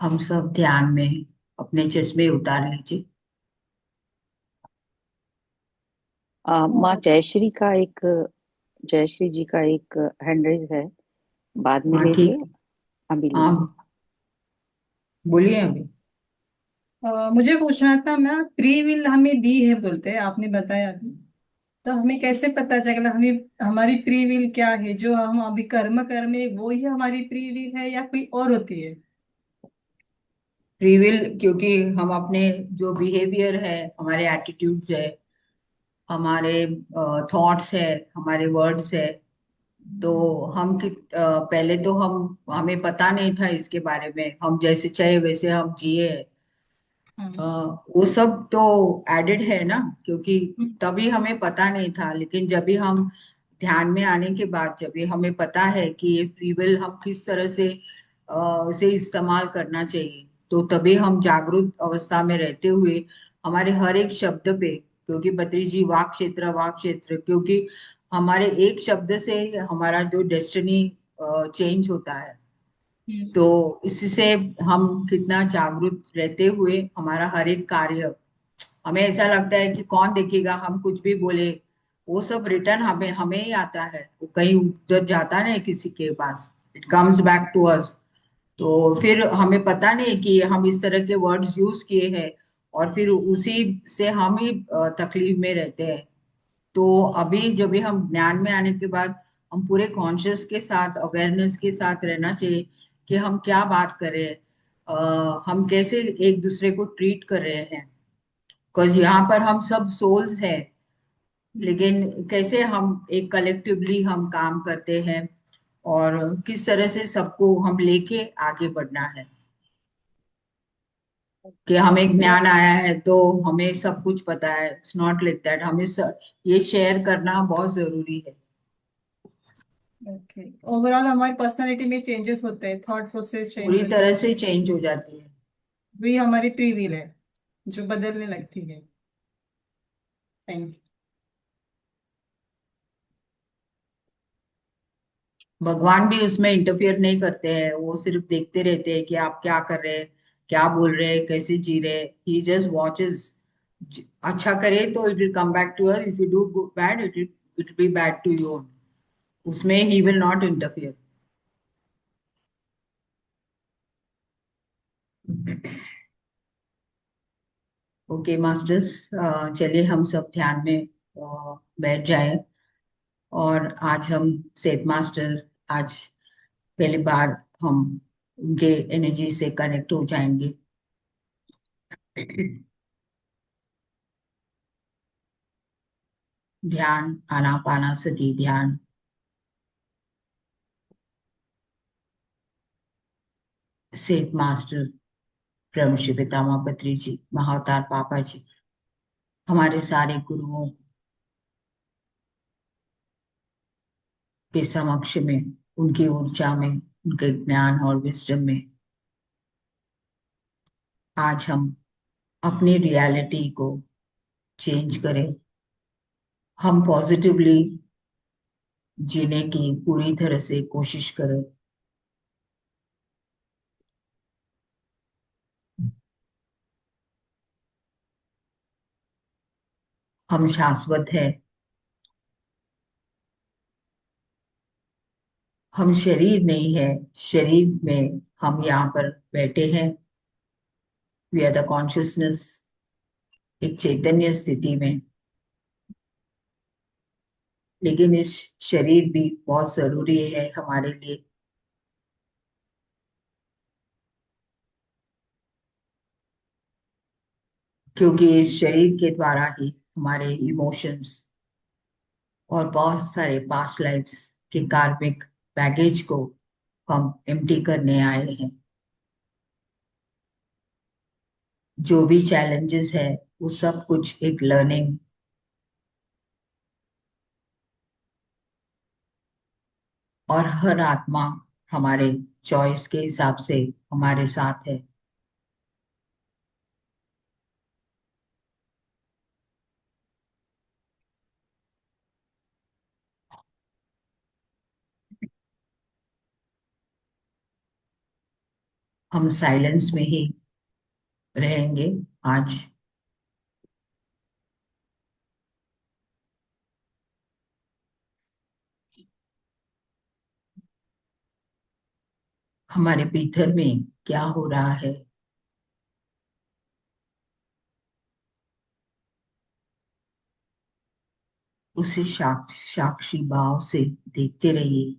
हम सब ध्यान में अपने चश्मे उतार लीजिए। माँ जयश्री जी का एक हैंड रेज है, बाद में हाँ लेंगे, ठीक है। अभी हाँ लेंगे। बोलिए अभी। मुझे पूछना था, मैं प्री विल हमें दी है बोलते हैं, आपने बताया अभी, तो हमें कैसे पता चलेगा हमें हमारी प्री विल क्या है? जो हम अभी कर्म कर में वो ही हमारी प्री विल है या कोई और होती है? फ्री विल, क्योंकि हम अपने जो बिहेवियर है, हमारे एटीट्यूड्स है, हमारे थॉट्स है, हमारे वर्ड्स है, तो पहले तो हमें पता नहीं था इसके बारे में, हम जैसे चाहे वैसे हम जिए। हाँ। वो सब तो एडेड है ना, क्योंकि हम्म। तभी हमें पता नहीं था, लेकिन जब भी हम ध्यान में आने के बाद जब भी हमें पता है कि ये फ्री विल हम किस तरह से उसे इस्तेमाल करना चाहिए, तो तभी हम जागरूक अवस्था में रहते हुए हमारे हर एक शब्द पे, क्योंकि बद्री जी वाक क्षेत्र, क्योंकि हमारे एक शब्द से हमारा जो डेस्टिनी चेंज होता है, हम्म। तो इससे हम कितना जागरूक रहते हुए हमारा हर एक कार्य, हमें ऐसा लगता है कि कौन देखेगा, हम कुछ भी बोले, वो सब रिटर्न हमें हमें ही आता है, वो कहीं उधर जाता नहीं किसी के पास, it comes back to us. तो फिर हमें पता नहीं कि हम इस तरह के वर्ड्स यूज किए हैं, और फिर उसी से हम ही तकलीफ में रहते हैं। तो अभी जब भी हम ज्ञान में आने के बाद हम पूरे कॉन्शियस के साथ, अवेयरनेस के साथ रहना चाहिए कि हम क्या बात कर रहे हैं, हम कैसे एक दूसरे को ट्रीट कर रहे हैं, बिकॉज यहाँ पर हम सब सोल्स हैं, लेकिन कैसे हम एक कलेक्टिवली हम काम करते हैं, और किस तरह से सबको हम लेके आगे बढ़ना है, कि हमें ज्ञान आया है तो हमें सब कुछ पता है, इट्स नॉट लाइक दैट, ये शेयर करना बहुत जरूरी है। ओके, ओवरऑल हमारी पर्सनालिटी में चेंजेस होते हैं, थॉट प्रोसेस चेंज पूरी होती तरह है, से चेंज हो जाती है। वही हमारी प्री विल है जो बदलने लगती है। थैंक भगवान भी उसमें इंटरफियर नहीं करते हैं, वो सिर्फ देखते रहते हैं कि आप क्या कर रहे हैं, क्या बोल रहे हैं, कैसे जी रहे हैं, ही जस्ट वॉचेस। अच्छा करे तो it will come back to us, if you do bad it be bad to you, उसमें ही will not interfere. Okay masters, चलिए हम सब ध्यान में बैठ जाएं। और आज हम सेठ मास्टर, आज पहली बार हम उनके एनर्जी से कनेक्ट हो जाएंगे। ध्यान, आनापानासति ध्यान। सेठ मास्टर ब्रह्म श्री पितामह पत्री जी, महाअवतार पापा जी, हमारे सारे गुरुओं के समक्ष में, उनकी ऊर्जा में, उनके ज्ञान और विजडम में आज हम अपनी रियलिटी को चेंज करें। हम पॉजिटिवली जीने की पूरी तरह से कोशिश करें। हम शाश्वत है, हम शरीर नहीं है, शरीर में हम यहाँ पर बैठे हैं। वी आर द कॉन्शियसनेस, एक चैतन्य स्थिति में। लेकिन इस शरीर भी बहुत जरूरी है हमारे लिए, क्योंकि इस शरीर के द्वारा ही हमारे इमोशंस और बहुत सारे पास्ट लाइफ्स के कार्मिक बैगेज को हम एम्प्टी करने आए हैं। जो भी चैलेंजेस है वो सब कुछ एक लर्निंग, और हर आत्मा हमारे चॉइस के हिसाब से हमारे साथ है। हम साइलेंस में ही रहेंगे आज। हमारे भीतर में क्या हो रहा है, उसे साक्षी भाव से देखते रहिए।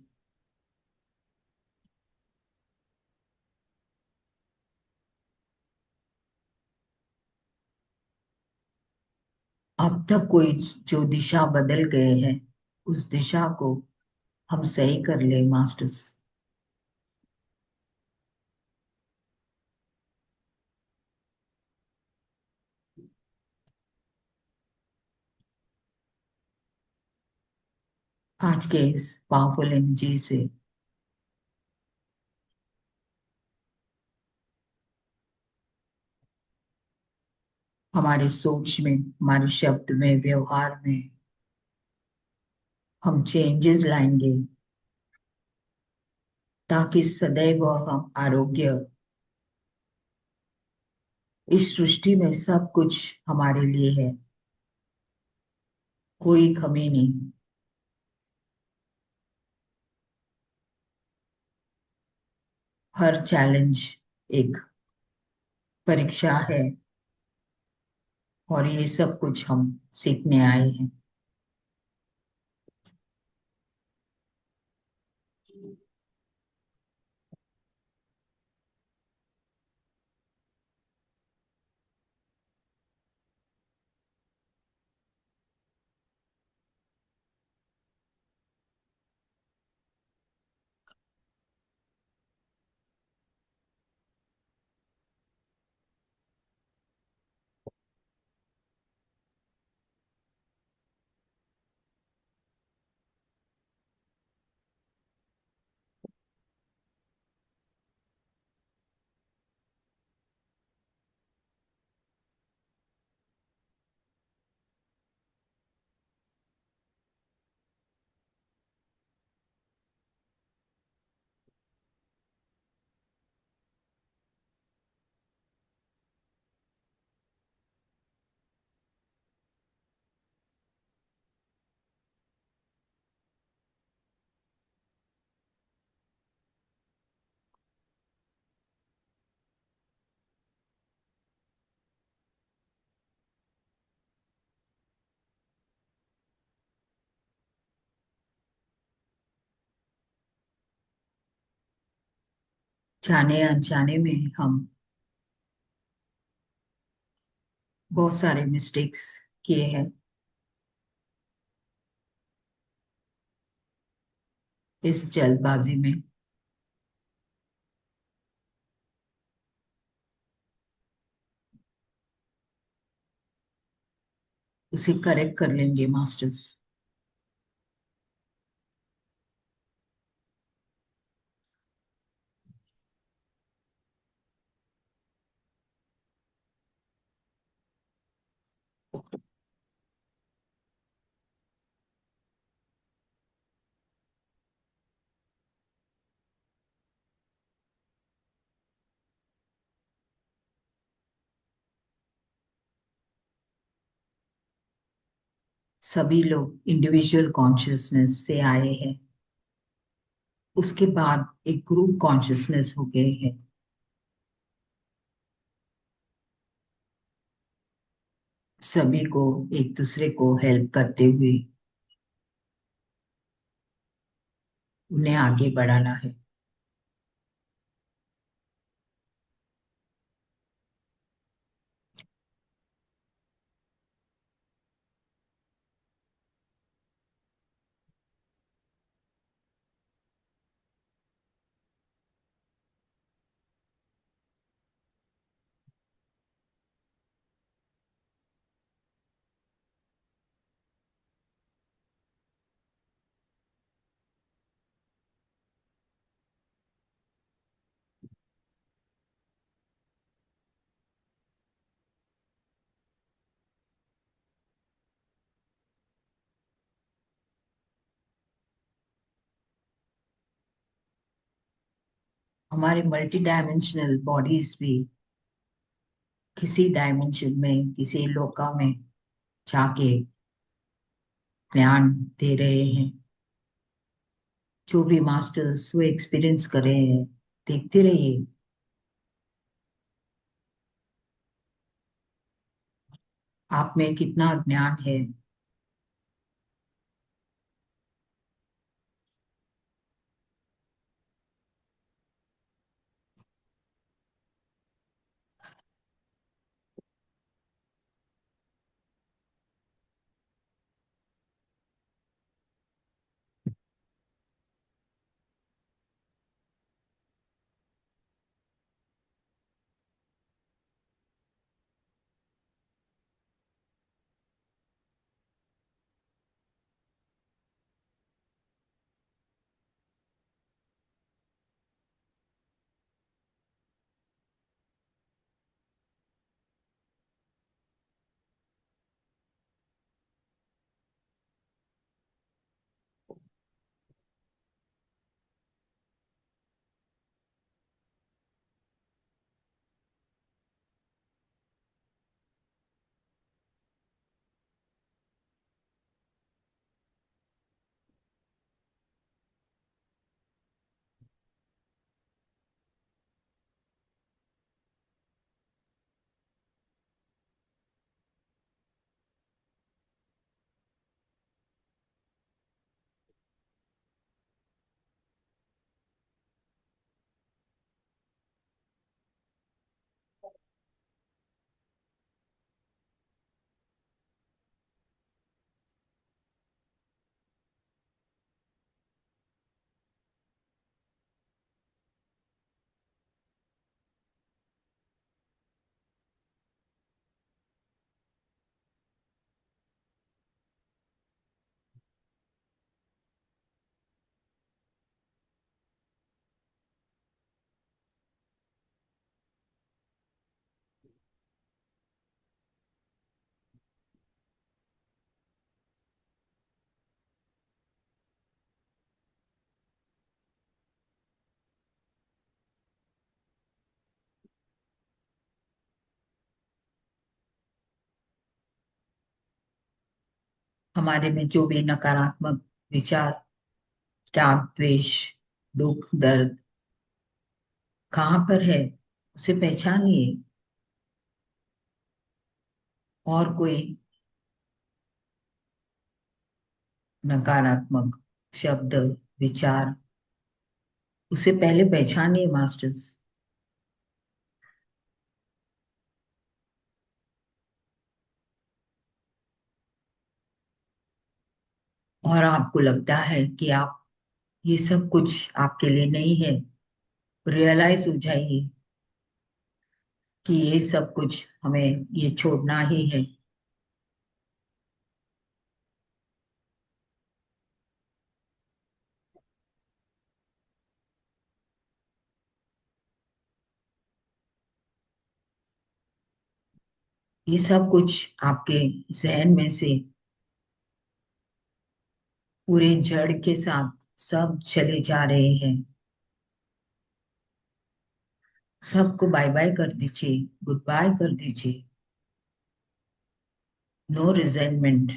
अब तक कोई जो दिशा बदल गए हैं, उस दिशा को हम सही कर ले मास्टर्स। आज के इस पावरफुल एनर्जी से हमारे सोच में, हमारे शब्द में, व्यवहार में हम चेंजेस लाएंगे, ताकि सदैव हम आरोग्य, इस सृष्टि में सब कुछ हमारे लिए है, कोई कमी नहीं। हर चैलेंज एक परीक्षा है, और ये सब कुछ हम सीखने आए हैं। जाने अनजाने में हम बहुत सारे मिस्टेक्स किए हैं इस जल्दबाजी में। उसे करेक्ट कर लेंगे मास्टर्स। सभी लोग इंडिविजुअल कॉन्शियसनेस से आए हैं, उसके बाद एक ग्रुप कॉन्शियसनेस हो गए हैं। सभी को एक दूसरे को हेल्प करते हुए उन्हें आगे बढ़ाना है। हमारे मल्टी डायमेंशनल बॉडीज भी किसी डायमेंशन में, किसी लोका में जाके ज्ञान दे रहे हैं। जो भी मास्टर्स वो एक्सपीरियंस कर रहे हैं, देखते रहिए। आप में कितना ज्ञान है। हमारे में जो भी नकारात्मक विचार, राग द्वेष, दुख दर्द कहाँ पर है, उसे पहचानिए। और कोई नकारात्मक शब्द, विचार उसे पहले पहचानिए मास्टर्स। और आपको लगता है कि आप ये सब कुछ आपके लिए नहीं है, रियलाइज हो जाइए कि ये सब कुछ हमें ये छोड़ना ही है। ये सब कुछ आपके जहन में से पूरे जड़ के साथ सब चले जा रहे हैं। सबको बाय बाय कर दीजिए, गुड बाय कर दीजिए। No resentment.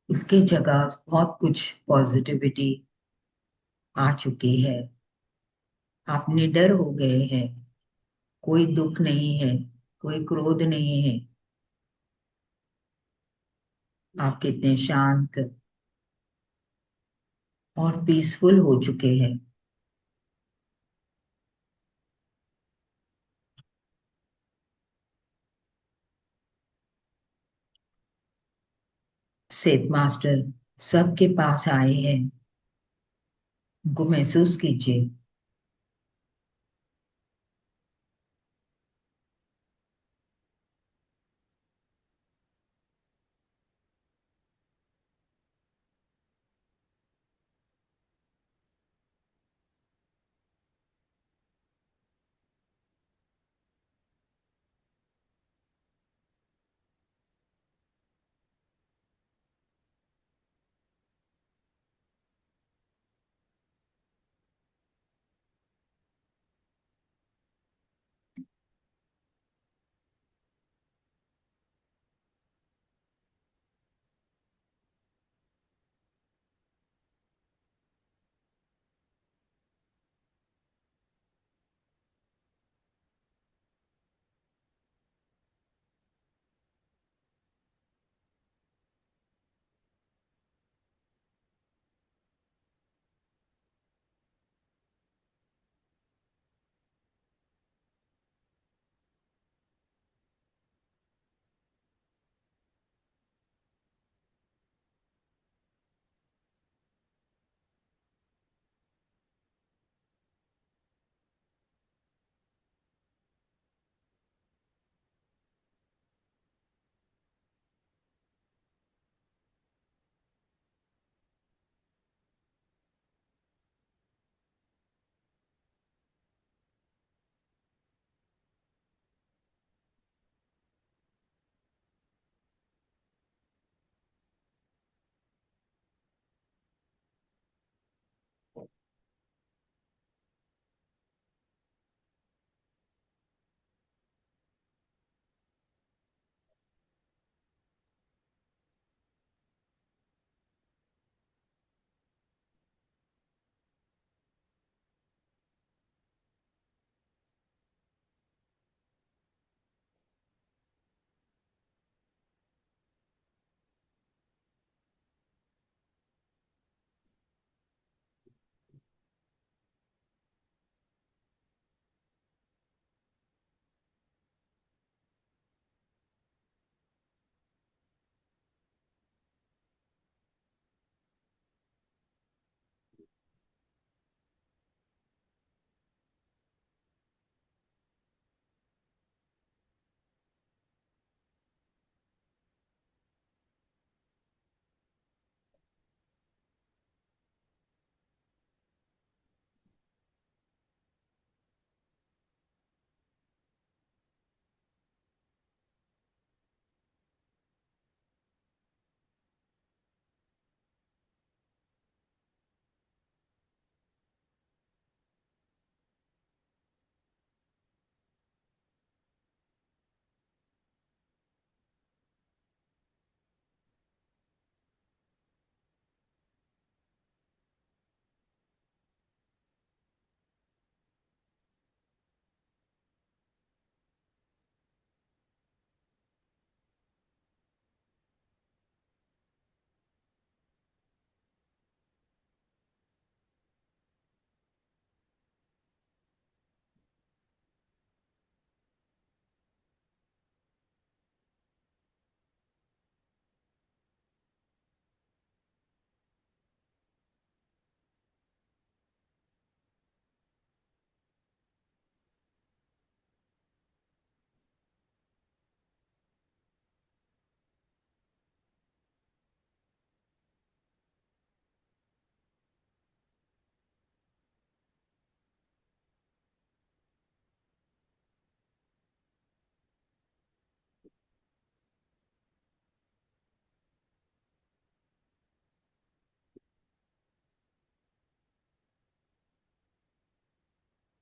उसकी जगह बहुत कुछ पॉजिटिविटी आ चुकी है। आप निडर हो गए हैं। कोई दुख नहीं है, कोई क्रोध नहीं है। आप कितने शांत और पीसफुल हो चुके हैं। सेठ मास्टर सबके पास आए हैं, उनको महसूस कीजिए।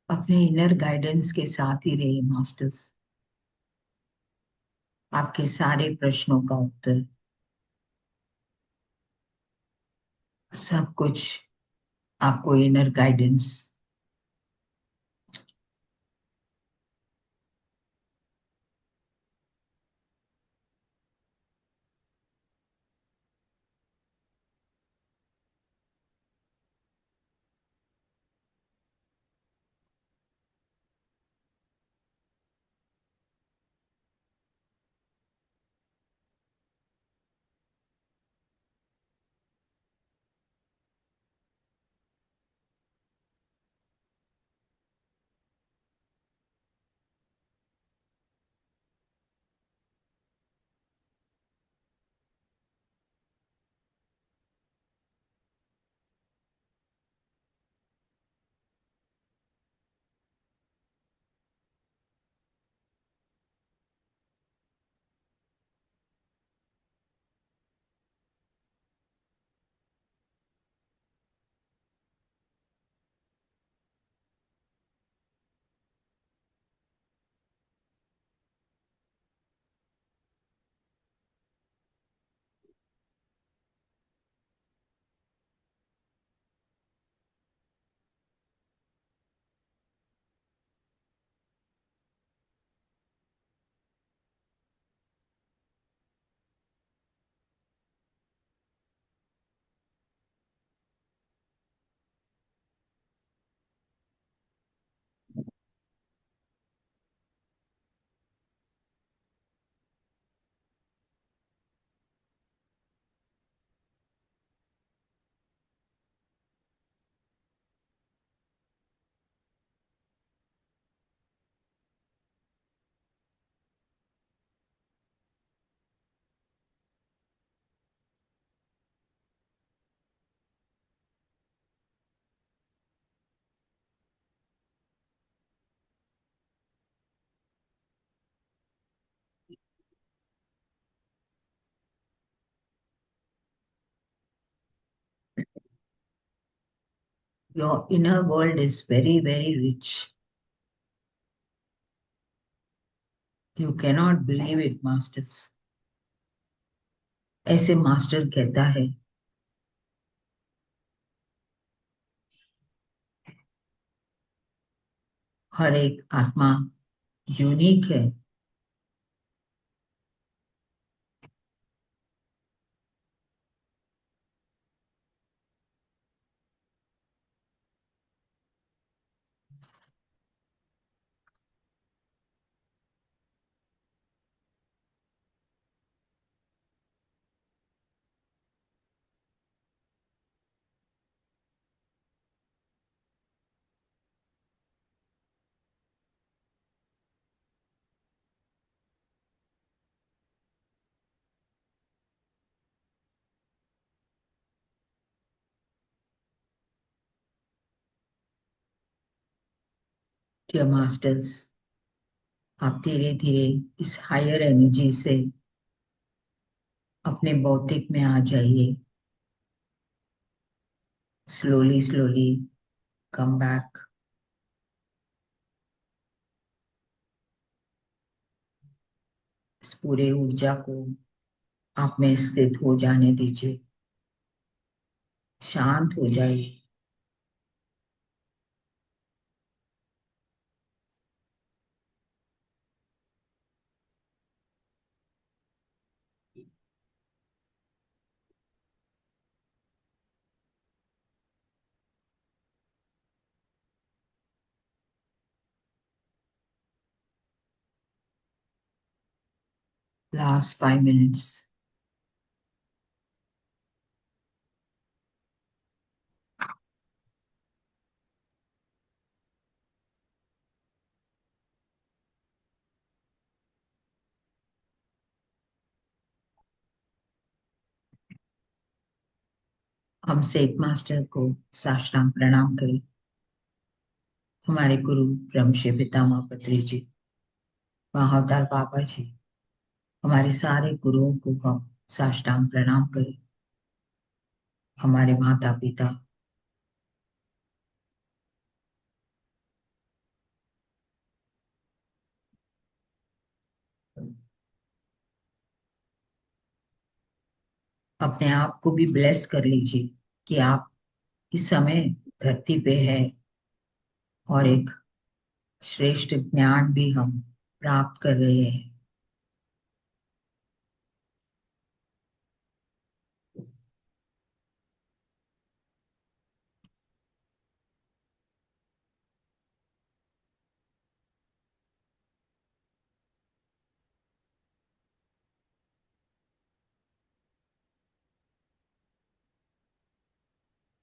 अपने इनर गाइडेंस के साथ ही रहिए मास्टर्स। आपके सारे प्रश्नों का उत्तर, सब कुछ आपको inner guidance. Your inner world is very, very rich. You cannot believe it, masters. ऐसे मास्टर कहता है, हर एक आत्मा यूनिक है। डियर मास्टर्स, आप धीरे धीरे इस हायर एनर्जी से अपने भौतिक में आ जाइए। Slowly slowly come back. इस पूरे ऊर्जा को आप में स्थित हो जाने दीजिए। शांत हो जाइए। Last 5 minutes. हम सेठ मास्टर को साष्टांग प्रणाम करें। हमारे गुरु ब्रह्म श्री पितामह पत्री जी, महाअवतार बाबा जी, हमारे सारे गुरुओं को हम साष्टांग प्रणाम करें। हमारे माता पिता, अपने आप को भी ब्लेस कर लीजिए कि आप इस समय धरती पे है और एक श्रेष्ठ ज्ञान भी हम प्राप्त कर रहे हैं।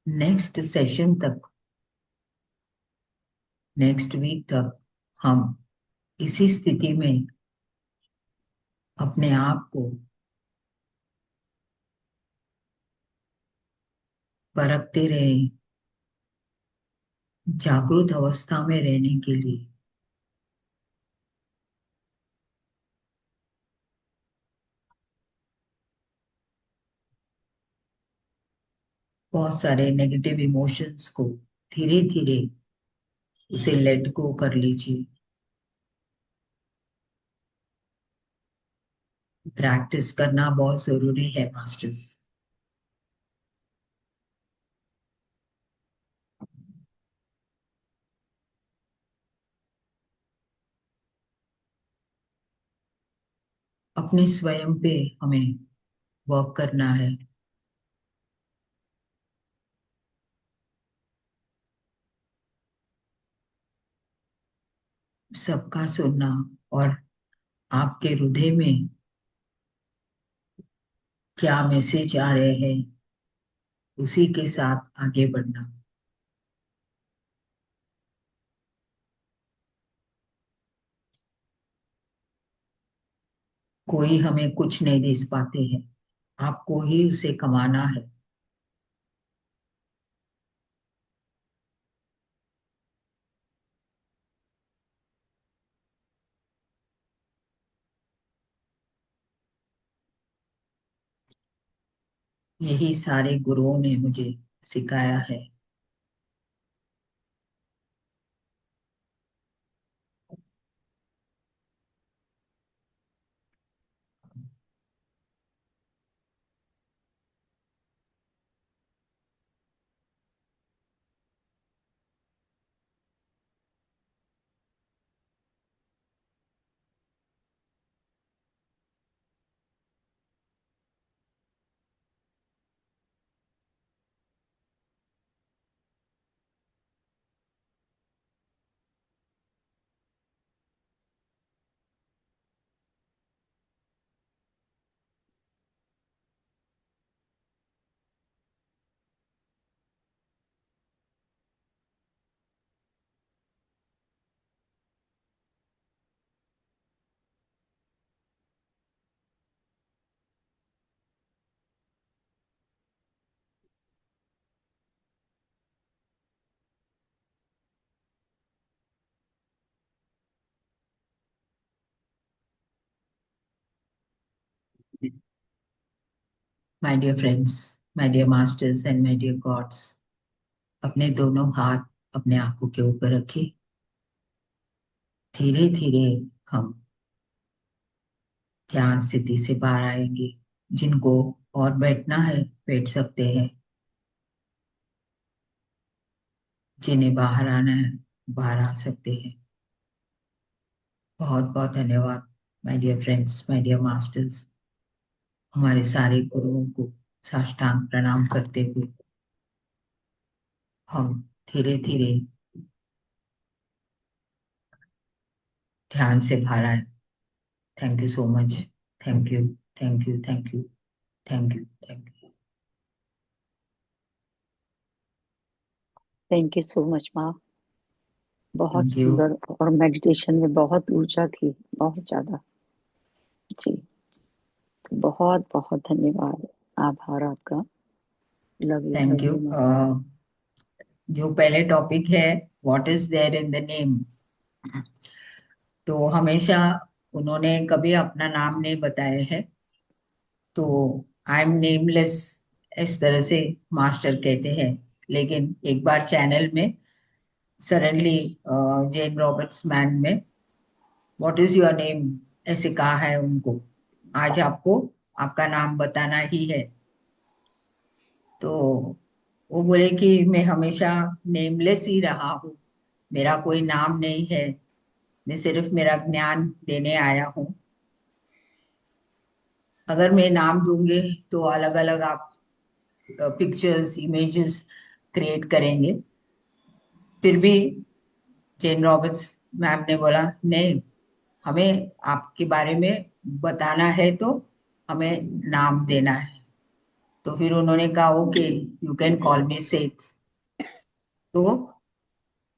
नेक्स्ट सेशन तक, नेक्स्ट वीक तक हम इसी स्थिति में अपने आप को परखते रहे, जागृत अवस्था में रहने के लिए। बहुत सारे नेगेटिव इमोशंस को धीरे धीरे उसे लेट गो कर लीजिए। प्रैक्टिस करना बहुत जरूरी है मास्टर्स। अपने स्वयं पे हमें वर्क करना है। सबका सुनना और आपके हृदय में क्या मैसेज आ रहे हैं उसी के साथ आगे बढ़ना। कोई हमें कुछ नहीं दे पाते हैं, आपको ही उसे कमाना है। यही सारे गुरुओं ने मुझे सिखाया है। My dear friends, my dear masters and my dear gods, अपने दोनों हाथ अपने आंखों के ऊपर रखिए। धीरे धीरे हम ध्यान स्थिति से बाहर आएंगे। जिनको और बैठना है बैठ सकते हैं, जिन्हें बाहर आना है बाहर आ सकते हैं। बहुत बहुत धन्यवाद my dear friends, my dear masters. हमारे सारे गुरुओं को साष्टांग प्रणाम करते हुए हम धीरे धीरे ध्यान से बाहर आए। Thank you so much. Thank you, thank you, thank you, thank you, thank you. Thank you so much माँ। बहुत थैंक यू। सुंदर, और मेडिटेशन में बहुत ऊर्जा थी, बहुत ज्यादा। जी, बहुत बहुत धन्यवाद। आभार आपका। Thank love you. यू माँ। जो पहले टॉपिक है, what is there in the name, तो हमेशा उन्होंने कभी अपना नाम नहीं बताया है। तो आई एम नेमलेस, इस तरह से मास्टर कहते हैं। लेकिन एक बार चैनल में सडनली जेन रॉबर्ट्स मैन में व्हाट इज योर नेम ऐसे कहा है उनको। आज आपको आपका नाम बताना ही है। तो वो बोले कि मैं हमेशा नेमलेस ही रहा हूँ, मेरा कोई नाम नहीं है, मैं सिर्फ मेरा ज्ञान देने आया हूँ। अगर मैं नाम दूंगे तो अलग अलग आप पिक्चर्स इमेजेस क्रिएट करेंगे। फिर भी जेन रॉबर्ट्स मैम ने बोला नहीं, हमें आपके बारे में बताना है तो हमें नाम देना है। तो फिर उन्होंने कहा okay, you can call me Seth. तो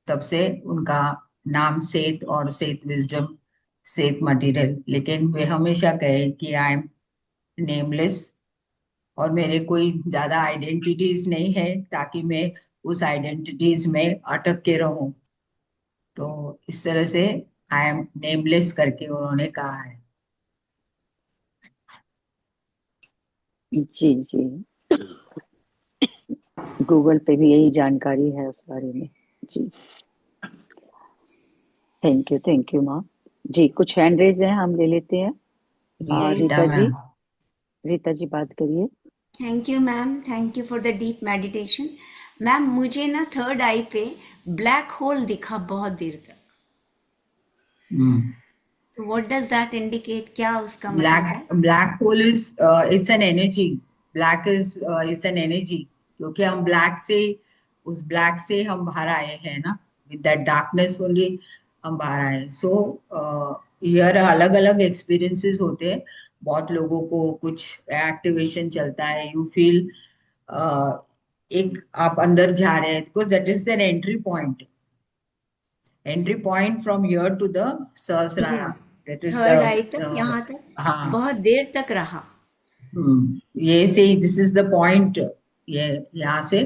तब से उनका नाम सेथ और सेथ विजडम, सेथ मटेरियल। लेकिन वे हमेशा कहे कि आई एम नेमलेस, और मेरे कोई ज्यादा आइडेंटिटीज नहीं है ताकि मैं उस आइडेंटिटीज में अटक के रहूं। तो इस तरह से आई एम नेमलेस करके उन्होंने कहा है। जी जी, गूगल पे भी यही जानकारी है उस बारे में। जी जी, थैंक यू माँ। जी, कुछ हैंड रेज हैं, हम ले लेते हैं। रीता रीता जी, मैम। रीता जी बात करिए। Thank you ma'am, thank you for the deep meditation. Ma'am मुझे ना थर्ड आई पे ब्लैक होल दिखा बहुत देर तक। तो व्हाट डज दैट इंडिकेट, क्या उसका मतलब है? Black hole is it's an energy. Black is an energy, क्योंकि हम ब्लैक से, उस ब्लैक से हम बाहर आए हैं ना, विद दैट डार्कनेस ओनली हम बाहर आए। सो यार अलग अलग एक्सपीरियंसेस होते हैं। बहुत लोगों को कुछ एक्टिवेशन चलता है, यू फील एक आप अंदर जा रहे हैं, because that is an entry point from here to the sahasrara. That is third eye तक, द यहाँ तक हाँ। बहुत देर तक रहा। ये से दिस इज द पॉइंट, ये यहाँ से,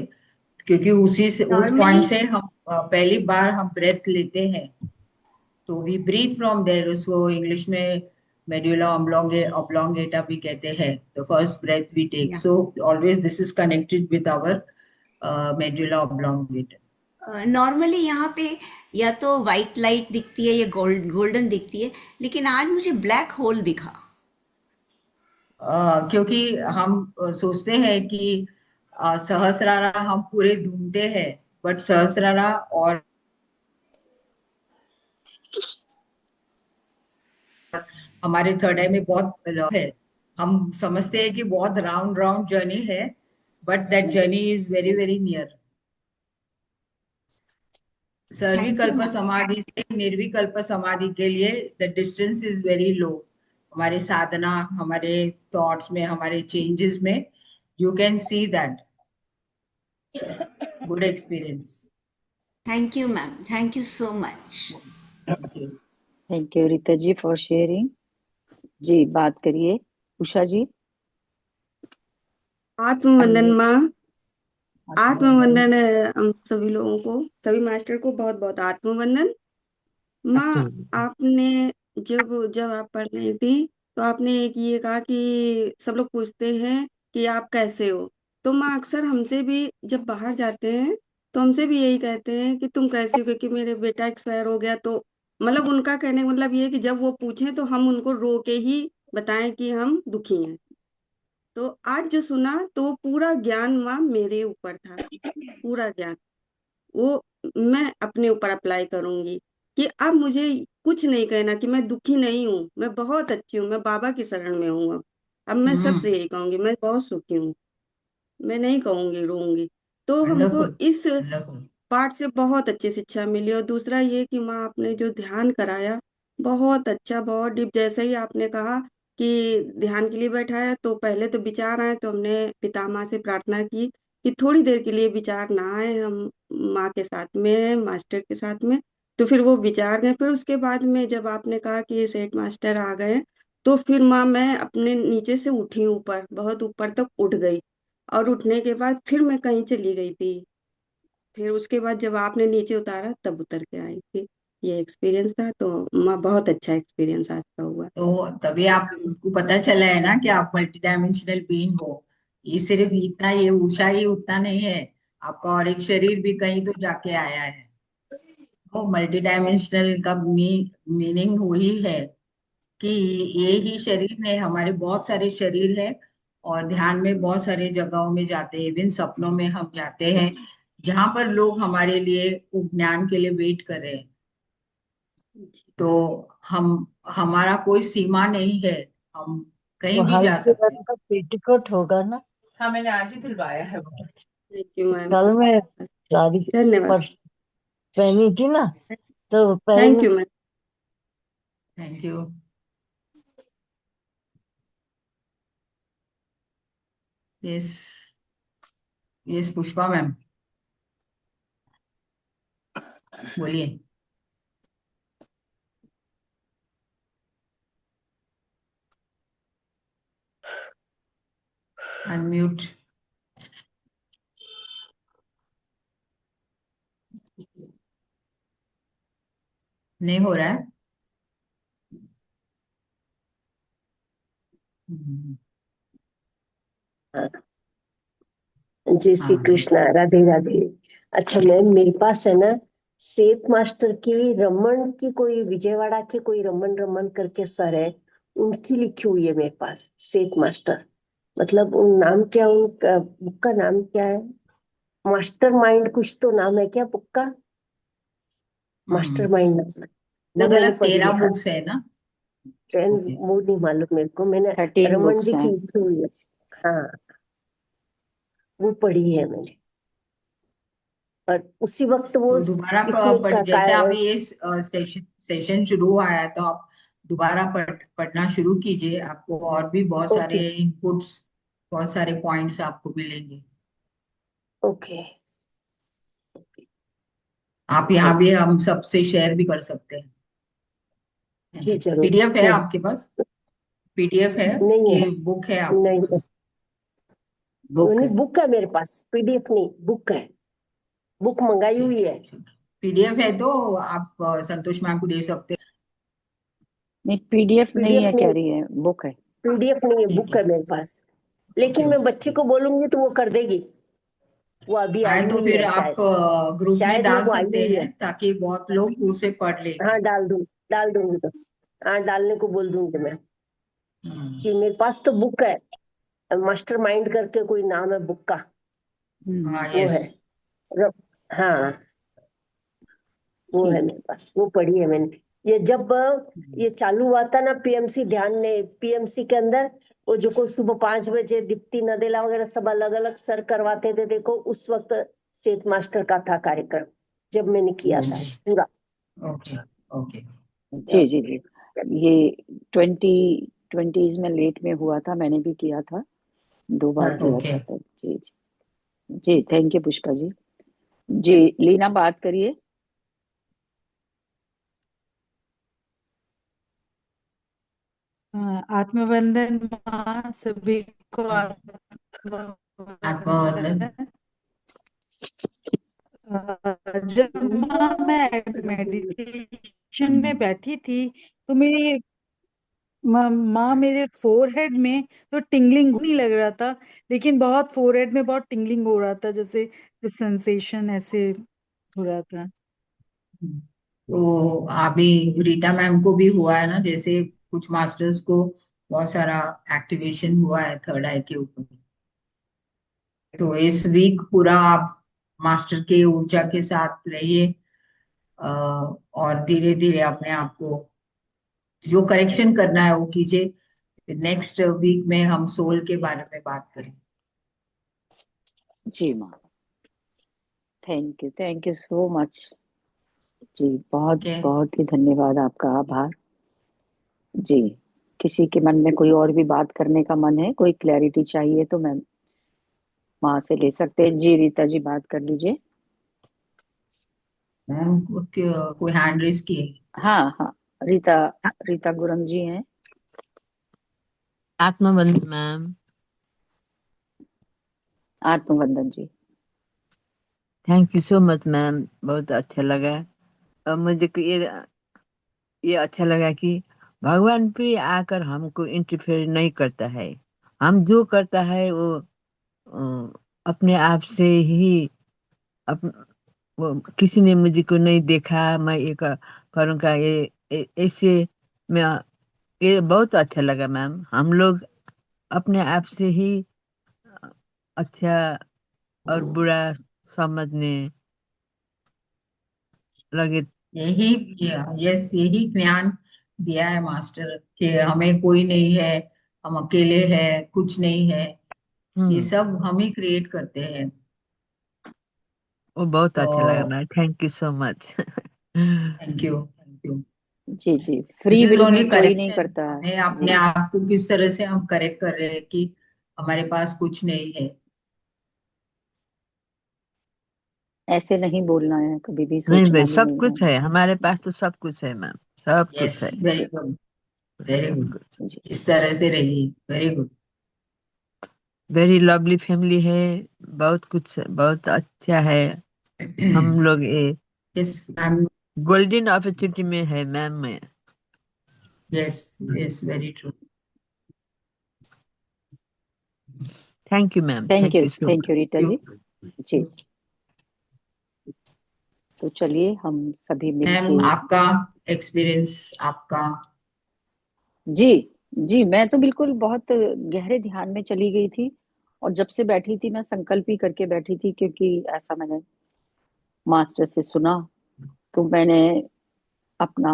क्योंकि उसी से उस नॉर्मली पॉइंट से हम पहली बार हम ब्रेथ लेते हैं। तो वी ब्रीथ फ्रॉम देयर, उसको इंग्लिश में मेडुला ऑब्लोंगेटा भी कहते हैं। The first breath we take, या so always this is connected with our medulla oblongata. Normally यहाँ पे या तो वाइट लाइट दिखती है या गोल्डन दिखती है, लेकिन आज मुझे ब्लैक होल दिखा। क्योंकि हम सोचते हैं कि सहस्रारा हम पूरे ढूंढते हैं, बट सहस्रारा और हमारे थर्ड आई में बहुत है। हम समझते हैं कि बहुत राउंड राउंड जर्नी है, but that journey is very very near. Thank you सर्विकल्प मैम। समाधि से निर्विकल्प समाधि के लिए the distance is very low. हमारे साधना, हमारे थॉट्स में, हमारे चेंजेस में you can see that good experience. Thank you ma'am, thank you so much. Thank you Rita ji for sharing. जी, बात करिए उषा जी। आत्मवंदन अनम्यूट। माँ। आत्मवंदन। आत्मवंदन हम सभी लोगों को, सभी मास्टर को बहुत बहुत आत्मवंदन। माँ, आपने जब जब आप पढ़ रही थी तो आपने एक ये कहा कि सब लोग पूछते हैं कि आप कैसे हो। तो माँ अक्सर हमसे भी जब बाहर जाते हैं तो हमसे भी यही कहते हैं कि तुम कैसे हो, क्योंकि मेरे बेटा एक्सपायर हो गया। तो मतलब उनका कहने का मतलब ये है कि जब वो पूछें तो हम उनको रो के ही बताएं कि हम दुखी हैं। तो आज जो सुना तो वो पूरा ज्ञान माँ मेरे ऊपर था, पूरा ज्ञान वो मैं अपने ऊपर अप्लाई करूंगी कि अब मुझे कुछ नहीं कहना कि मैं दुखी नहीं हूँ, मैं बहुत अच्छी हूँ, मैं बाबा की शरण में हूँ। अब मैं सबसे यही कहूंगी मैं बहुत सुखी हूँ, मैं नहीं कहूंगी रोऊंगी। तो हमको वंडरफुल, इस वंडरफुल। पाठ से बहुत अच्छी शिक्षा मिली। और दूसरा ये कि माँ आपने जो ध्यान कराया बहुत अच्छा, बहुत डीप। जैसे ही आपने कहा कि ध्यान के लिए बैठाया तो पहले तो विचार आए, तो हमने पितामह से प्रार्थना की कि थोड़ी देर के लिए विचार ना आए, हम माँ के साथ में हैं, मास्टर के साथ में। तो फिर वो विचार गए। फिर उसके बाद में जब आपने कहा कि ये सेठ मास्टर आ गए, तो फिर माँ मैं अपने नीचे से उठी, ऊपर बहुत ऊपर तक उठ गई। और उठने के बाद फिर मैं कहीं चली गई थी। फिर उसके बाद जब आपने नीचे उतारा तब उतर के आई थी। ये एक्सपीरियंस था। तो माँ बहुत अच्छा एक्सपीरियंस आज का हुआ। तो तभी आपको पता चला है ना कि आप मल्टी डायमेंशनल बीइंग हो। ये सिर्फ इतना, ये ऊषा ही उतना नहीं है, आपका और एक शरीर भी कहीं तो जाके आया है। तो मल्टी डायमेंशनल का मीनिंग वही है कि ये ही शरीर ने, हमारे बहुत सारे शरीर है, और ध्यान में बहुत सारे जगहों में जाते हैं, इवन सपनों में हम जाते हैं जहां पर लोग हमारे लिए वो ज्ञान के लिए वेट कर रहे हैं। तो हम हमारा कोई सीमा नहीं है, हम कहीं भी जा हल्के सकते हैं। रंग का पेटीकोट होगा ना? हाँ, मैंने आज ही दिलवाया है। Thank you ma'am. कल मैं शादी धन्यवाद। पर पहनी थी ना, तो थैंक पहन you ma'am. Thank you. Yes, yes Pushpa ma'am, बोलिए। अनम्यूट। नहीं हो रहा है। हम्म, जय श्री हाँ ठीक। कृष्णा, राधे राधे। अच्छा मैम, मेरे पास है ना सेठ मास्टर की रमन की, कोई विजयवाड़ा के कोई रमन रमन करके सर है, उनकी लिखी हुई है मेरे पास सेठ मास्टर। मतलब उन नाम क्या, उनका बुक का नाम क्या है? मास्टर माइंड कुछ तो नाम है क्या बुक का? मास्टर हम्म, माइंड, वो अलग मैंने अलग पढ़ी 13 है। हाँ, बुक्स है ना। Train okay. वो नहीं मालूम मेरे को, मैंने 13 रमन बुक्स जी हैं। की लिखी हुई है। हाँ, वो पढ़ी है मैंने। और उसी वक्त वो तो दोबारा इसमें जैसे आप ये सेशन सेशन शुरू हुआ है तो आप दोबारा पढ़ना शुरू कीजिए, आपको और भी बहुत सारे ओके इनपुट्स, बहुत सारे पॉइंट्स आपको मिलेंगे। ओके। आप यहाँ थैंक भी यू। हम सबसे शेयर भी कर सकते हैं। जी जरूर पीडीएफ है जरूर। आपके पास? पीडीएफ है नहीं है। कि बुक है आपके नहीं है। पास? बुक नहीं, है। बुक है मेरे पास, पीडीएफ नहीं, बुक है। बुक मंगाई हुई ठीक है। है, पीडीएफ है तो आप संतोष मैम को दे सकते हैं। नहीं, पीडीएफ नहीं पीडीएफ है कह नहीं, रही है, बुक है। पीडीएफ नहीं है, ठीक बुक है। है मेरे पास। ओके लेकिन मैं बच्ची ओके। को बोलूंगी तो वो कर देगी। वो अभी आए आई तो हुई फिर है आप शायद। ग्रुप में शायद डाल वो आई सकते हुई है। हैं ताकि बहुत लोग उसे पढ़ हाँ लेंगे। डाल दूँ, डाल दूंगी तो। हाँ, डालने को बोल दूंगी मैं। हम्म, कि मेरे पास तो बुक है, मास्टर माइंड करके कोई नाम है बुक का। हाँ वो यस। है। र- हाँ, वो है ठीक। मेरे पास, वो पढ़ी है मैंने। ये जब ये चालू हुआ था ना पीएमसी, ध्यान ने पीएमसी के अंदर वो जो को सुबह 5 बजे दीप्ति नदेला वगैरह सब अलग अलग सर करवाते थे, देखो उस वक्त सेठ मास्टर का था कार्यक्रम, जब मैंने किया था ओके पूरा। Okay okay. जी जी जी। ये 2020s में लेट में हुआ था, मैंने भी किया था, 2 बार हाँ किया ओके। था तब। जी जी। जी थैंक यू पुष्पा जी। जी लीना बात करिए। आत्मबंधन माँ सभी को आत्मबंधन। आत्मबंधन। जब माँ मैं मेडिटेशन में बैठी थी तो मेरी माँ मेरे फोरहेड में तो टिंगलिंग नहीं लग रहा था, लेकिन बहुत फोरहेड में बहुत टिंगलिंग हो रहा था, जैसे सेंसेशन ऐसे हो रहा था। तो अभी रीटा मैम को भी हुआ है ना, जैसे कुछ मास्टर्स को बहुत सारा एक्टिवेशन हुआ है थर्ड आई के ऊपर। तो इस वीक पूरा आप मास्टर के ऊर्जा के साथ रहिए, और धीरे धीरे अपने आप को जो करेक्शन करना है वो कीजिए। नेक्स्ट वीक में हम सोल के बारे में बात करें। जी माँ, थैंक यू सो मच। जी बहुत ठीक है। बहुत ही धन्यवाद, आपका आभार। जी, किसी के मन में कोई और भी बात करने का मन है, कोई क्लैरिटी चाहिए तो मैं वहां से ले सकते हैं। जी रीता जी बात कर लीजिए। मैम कोई हैंड रेस की है? हाँ हाँ, रीता, रीता गुरंग जी हैं। आत्मबंधन मैम। आत्मवंदन जी। Thank you so much ma'am, बहुत अच्छा लगा। और मुझे को ये अच्छा लगा कि भगवान भी आकर हमको इंटरफेयर नहीं करता है। हम जो करता है वो अपने आप से ही अप, वो किसी ने मुझे को नहीं देखा, मैं ये करूँगा, ऐसे मैं, ये बहुत अच्छा लगा मैम। हम लोग अपने आप से ही अच्छा और बुरा समझने लगे। यही, यस, यही ज्ञान दिया है मास्टर कि हमें कोई नहीं है, हम अकेले हैं, कुछ नहीं है। ये हम्म। सब हम ही क्रिएट करते हैं। वो बहुत अच्छा लगा तो ma'am, thank you so much. Thank you, thank you. जी जी, दिस फ्री इज विल में ओनली कोई नहीं करेक्शन। करता है। हमें अपने जी, आप को किस तरह से हम करेक्ट कर रहे हैं कि हमारे पास कुछ नहीं है। ऐसे नहीं बोलना है, कभी भी नहीं भाई, सोचना भी सब नहीं है। कुछ है हमारे पास, तो सब कुछ है मैम, सब यस, कुछ है। वेरी गुड, वेरी सब गुड। कुछ। जी इस तरह से रहिए, very good. Very lovely family है। बहुत कुछ, बहुत अच्छा है। हम लोग ये यस मैम। गोल्डन अपॉर्चुनिटी में है मैम में। Yes, yes, very true. Thank you ma'am, thank you so thank much. You Rita you जी। जी, तो चलिए हम सभी मिलके। मैम, आपका एक्सपीरियंस, आपका। जी जी, मैं तो बिल्कुल बहुत गहरे ध्यान में चली गई थी, और जब से बैठी थी मैं संकल्प ही करके बैठी थी, क्योंकि ऐसा मैंने मास्टर से सुना। तो मैंने अपना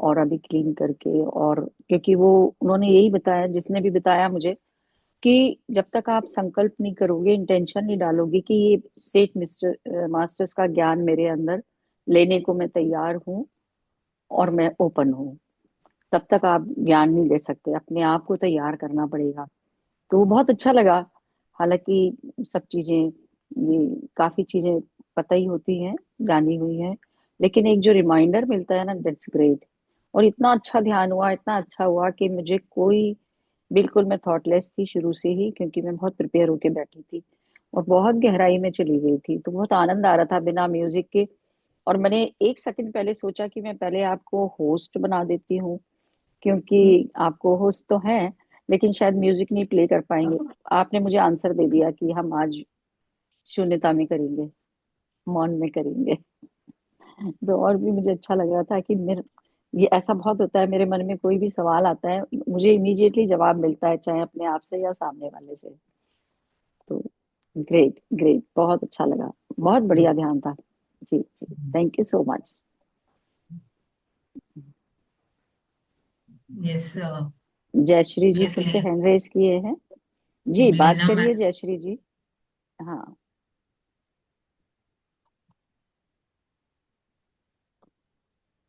ऑरा भी क्लीन करके, और क्योंकि वो उन्होंने यही बताया, जिसने भी बताया मुझे, कि जब तक आप संकल्प नहीं करोगे, इंटेंशन नहीं डालोगे कि ये सेठ मिस्टर मास्टर्स का ज्ञान मेरे अंदर लेने को मैं तैयार हूँ और मैं ओपन हूँ, तब तक आप ज्ञान नहीं ले सकते। अपने आप को तैयार करना पड़ेगा। तो वो बहुत अच्छा लगा। हालांकि सब चीजें, ये काफी चीजें पता ही होती हैं, जानी हुई हैं, लेकिन एक जो रिमाइंडर मिलता है ना, दैट्स ग्रेट। और इतना अच्छा ध्यान हुआ, इतना अच्छा हुआ कि मुझे कोई, बिल्कुल मैं थॉटलेस थी शुरू से ही, क्योंकि मैं बहुत प्रिपेयर होके बैठी थी और बहुत गहराई में चली गई थी। तो बहुत आनंद आ रहा था बिना म्यूजिक के। और मैंने एक सेकंड पहले सोचा कि मैं पहले आपको होस्ट बना देती हूँ, क्योंकि आपको होस्ट तो है, लेकिन शायद म्यूजिक नहीं प्ले कर पाएंगे। आपने मुझे आंसर दे दिया कि हम आज शून्यता में करेंगे, मौन में करेंगे। तो और भी मुझे अच्छा लग रहा था कि मेरे, ये ऐसा बहुत होता है, मेरे मन में कोई भी सवाल आता है, मुझे इमीडिएटली जवाब मिलता है, चाहे अपने आप से या सामने वाले से। तो ग्रेट ग्रेट, बहुत अच्छा लगा, बहुत बढ़िया ध्यान था। जी जी, thank you so much. Yes, Jayashree ji yes. फिर से हैंड रेज किए हैं। जी, बात लीना करिए मैम। जयश्री जी। हाँ,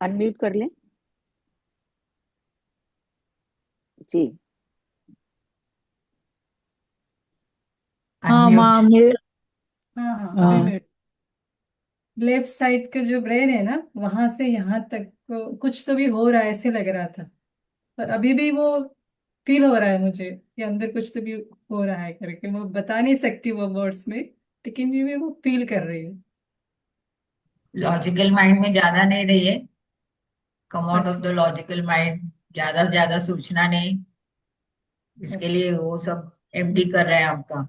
अनम्यूट कर लें। जी, हाँ अनम्यूट। माँ मेरे हाँ हाँ, अभी हाँ। मैं लेफ्ट साइड का जो ब्रेन है ना, वहां से यहाँ तक कुछ तो भी हो रहा है ऐसे लग रहा था। पर अभी भी वो फील हो रहा है मुझे कि अंदर कुछ तो भी हो रहा है करके। वो बता नहीं सकती वो वर्ड्स में, लेकिन भी मैं वो फील कर रही हूँ। लॉजिकल माइंड में ज्यादा नहीं रहिए। कम आउट ऑफ अच्छा। The logical mind. ज्यादा से ज्यादा सोचना नहीं। इसके ओके। लिए वो सब एम्प्टी कर रहे हैं आपका।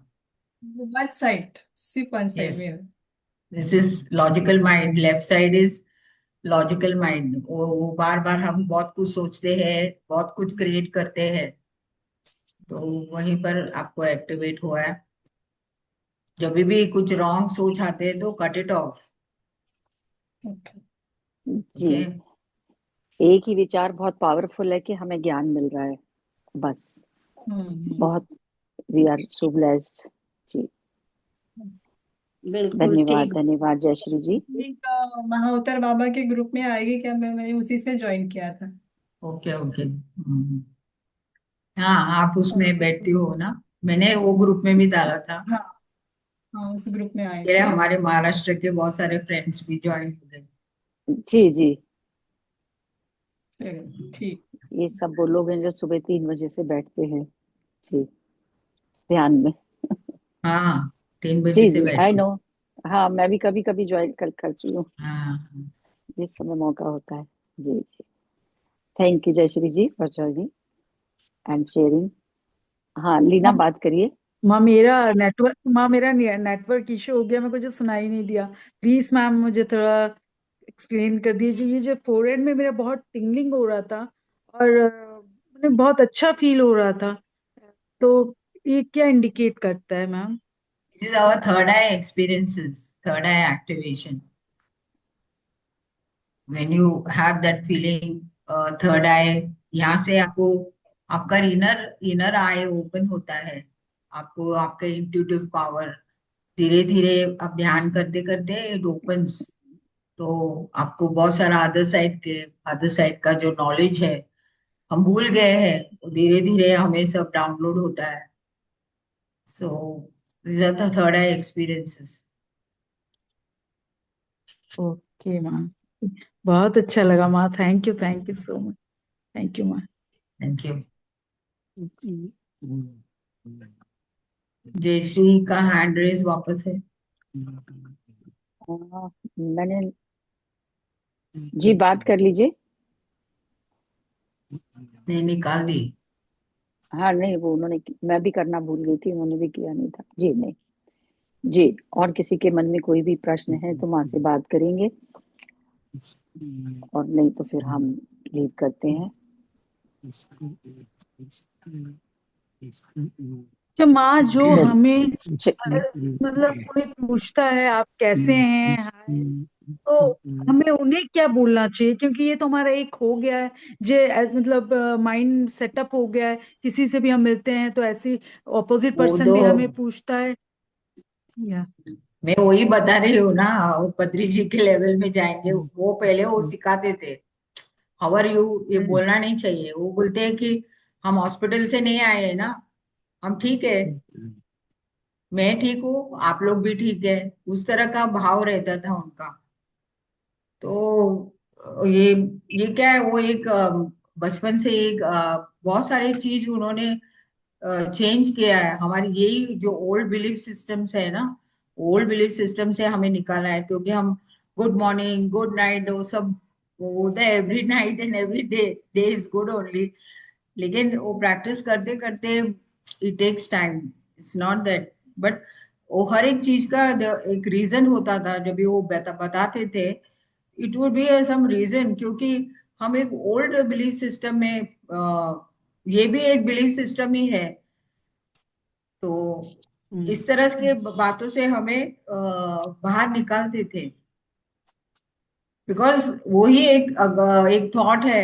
वन साइड, सिर्फ वन साइड यस, में है। This is logical mind, left side is logical mind. वो बार बार हम बहुत कुछ सोचते हैं, बहुत कुछ क्रिएट करते हैं। तो वहीं पर आपको एक्टिवेट हुआ है। जब भी कुछ रॉन्ग सोच आते हैं तो कट इट ऑफ। ओके। जी, ओके। एक ही विचार बहुत पावरफुल है कि हमें ज्ञान मिल रहा है, बस। हम्म। बहुत, वी आर सो ब्लेस्ड। जी, बिल्कुल धन्यवाद ठीक। धन्यवाद जयश्री जी। एक महाअवतार बाबा के ग्रुप में आएगी क्या? मैंने उसी से ज्वाइन किया था। Okay, okay. हाँ, आप उसमें और बैठती हो ना। मैंने वो ग्रुप में भी डाला था। हाँ, हाँ उस ग्रुप में आए ये थे। हमारे महाराष्ट्र के बहुत सारे फ्रेंड्स भी ज्वाइन हो गए। जी जी, चलिए, ठीक। ये सब वो लोग हैं जो सुबह 3 बजे से बैठते हैं। जी, ध्यान में। हाँ, 3 बजे जी से जी, आई बैठती। नो। हाँ, मैं भी कभी कभी ज्वाइन करती हूँ, हाँ। जिस समय मौका होता है। जी जी, thank you Jayashree ji for joining and sharing. हाँ, लीना माँ बात करिए। माँ मेरा नेटवर्क इशू हो गया, मेरे को जो सुनाई नहीं दिया। प्लीज मैम मुझे थोड़ा एक्सप्लेन कर दीजिए। ये जो फोरहेड में मेरा बहुत टिंगलिंग हो रहा था, और मुझे बहुत अच्छा फील हो रहा था। तो ये क्या इंडिकेट करता है ma'am? This is our third eye experiences, third eye activation. When you have that feeling, third eye, यहाँ से आपको आपका इनर आई ओपन होता है, आपको आपका इंट्यूटिव पावर धीरे धीरे आप ध्यान करते करते इट ओपन्स। तो आपको बहुत सारा अदर साइड का जो नॉलेज है हम भूल गए हैं, तो धीरे धीरे हमें सब डाउनलोड होता है। सो these are the third eye experiences. Okay ma'am, बहुत अच्छा लगा माँ। Thank you so much. Thank you माँ। Thank you. जयश्री का हैंड रेज वापस है। मैंने जी बात कर लीजिए। नहीं, निकाल दी। हाँ नहीं, वो उन्होंने, मैं भी करना भूल गई थी, उन्होंने भी किया नहीं था। जी नहीं जी, और किसी के मन में कोई भी प्रश्न है तो माँ से बात करेंगे, और नहीं तो फिर हम लीव करते हैं। तो माँ जो चल हमें चल मतलब कोई पूछता है आप कैसे हैं, हाय, तो हमें उन्हें क्या बोलना चाहिए? क्योंकि ये तो हमारा एक हो गया है, मतलब माइंड सेटअप हो गया है। किसी से भी हम मिलते हैं तो ऐसे ऑपोजिट वो पर्सन तो भी हमें पूछता है या मैं वही बता रही हूँ ना, वो पत्री जी के लेवल में जाएंगे, वो पहले वो सिखाते थे हाउ आर यू, ये बोलना नहीं चाहिए। वो बोलते हैं कि हम हॉस्पिटल से नहीं आए हैं ना, हम ठीक है, मैं ठीक हूँ, आप लोग भी ठीक है, उस तरह का भाव रहता था उनका। तो ये क्या है, वो एक बचपन से एक बहुत सारी चीज उन्होंने चेंज किया है। हमारी यही जो ओल्ड बिलीफ सिस्टम्स है ना, ओल्ड बिलीफ सिस्टम से हमें निकाला है, क्योंकि हम गुड मॉर्निंग गुड नाइट वो सब वो every night and every day, day is good only. लेकिन वो प्रैक्टिस करते करते it takes time, it's not that, but वो हर एक चीज का एक रीजन होता था। जब भी वो बताते थे it would be some reason, क्योंकि हम एक ओल्ड बिलीफ सिस्टम में ये भी एक बिलीफ सिस्टम ही है। तो इस तरह के बातों से हमें बाहर निकालते थे, बिकॉज वो ही एक थॉट है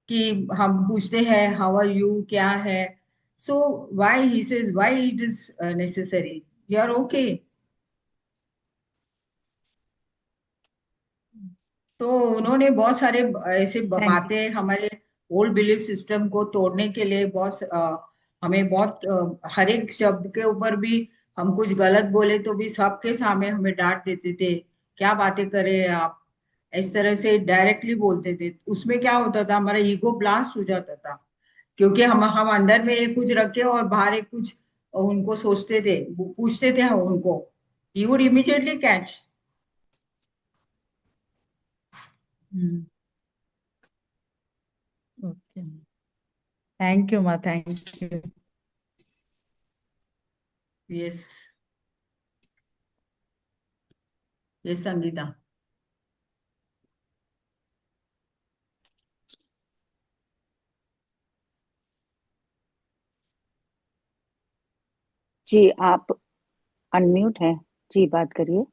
कि हम पूछते हैं हाउ आर यू, क्या है, so why he says why it is necessary, you are okay. तो उन्होंने बहुत सारे ऐसे थैंक यू। बातें हमारे ओल्ड बिलीफ सिस्टम को तोड़ने के लिए हमें बहुत हर एक शब्द के ऊपर भी हम कुछ गलत बोले तो भी सबके सामने हमें डांट देते थे, क्या बातें करे आप, इस तरह से डायरेक्टली बोलते थे। उसमें क्या होता था, हमारा ईगो ब्लास्ट हो जाता था, क्योंकि हम अंदर में एक कुछ रखे और बाहर एक कुछ उनको सोचते थे, पूछते थे हम उनको, he would immediately catch. Okay, thank you माँ, थैंक यू। यस, ये संगीता। जी आप अनम्यूट हैं, जी बात करिए।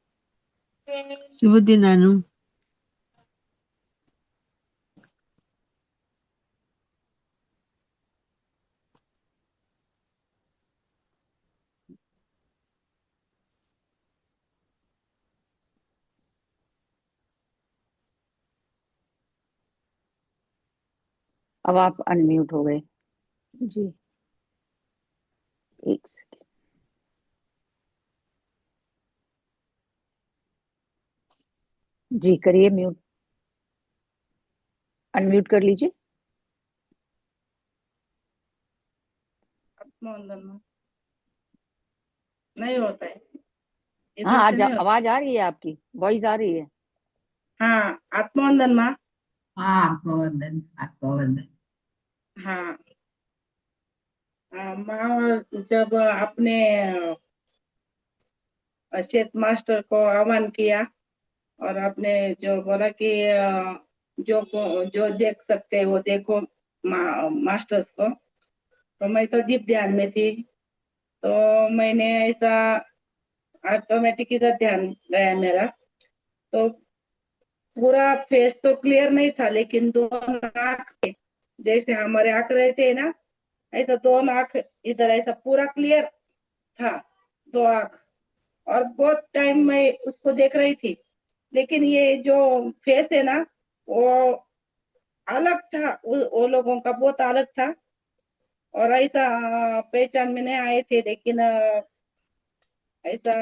शुभ दिन अनु। अब आप अनम्यूट हो गए जी, एक सेकेंड। जी करिए म्यूट, अनम्यूट कर लीजिए। आत्मवंदन नहीं होता है हाँ इधर से, आज नहीं होता। आवाज आ रही है, आपकी वॉइस आ रही है। हाँ आत्मवंदन माँ। हाँ, आत्मवंदन आत्मवंदन। हाँ माँ, जब आपने श्वेत मास्टर को आह्वान किया और आपने जो बोला कि जो देख सकते हैं वो देखो मास्टर्स को, तो मैं तो डीप ध्यान में थी, तो मैंने ऐसा ऑटोमेटिक इधर ध्यान गया मेरा। तो पूरा फेस तो क्लियर नहीं था, लेकिन दोनों आंख जैसे हमारे आंख रहते हैं ना, ऐसा दोनों आंख इधर ऐसा पूरा क्लियर था, दो आंख। और बहुत टाइम मैं उसको देख रही थी, लेकिन ये जो फेस है ना, वो अलग था, वो लोगों का बहुत अलग था। और ऐसा पहचान में नहीं आए थे, लेकिन ऐसा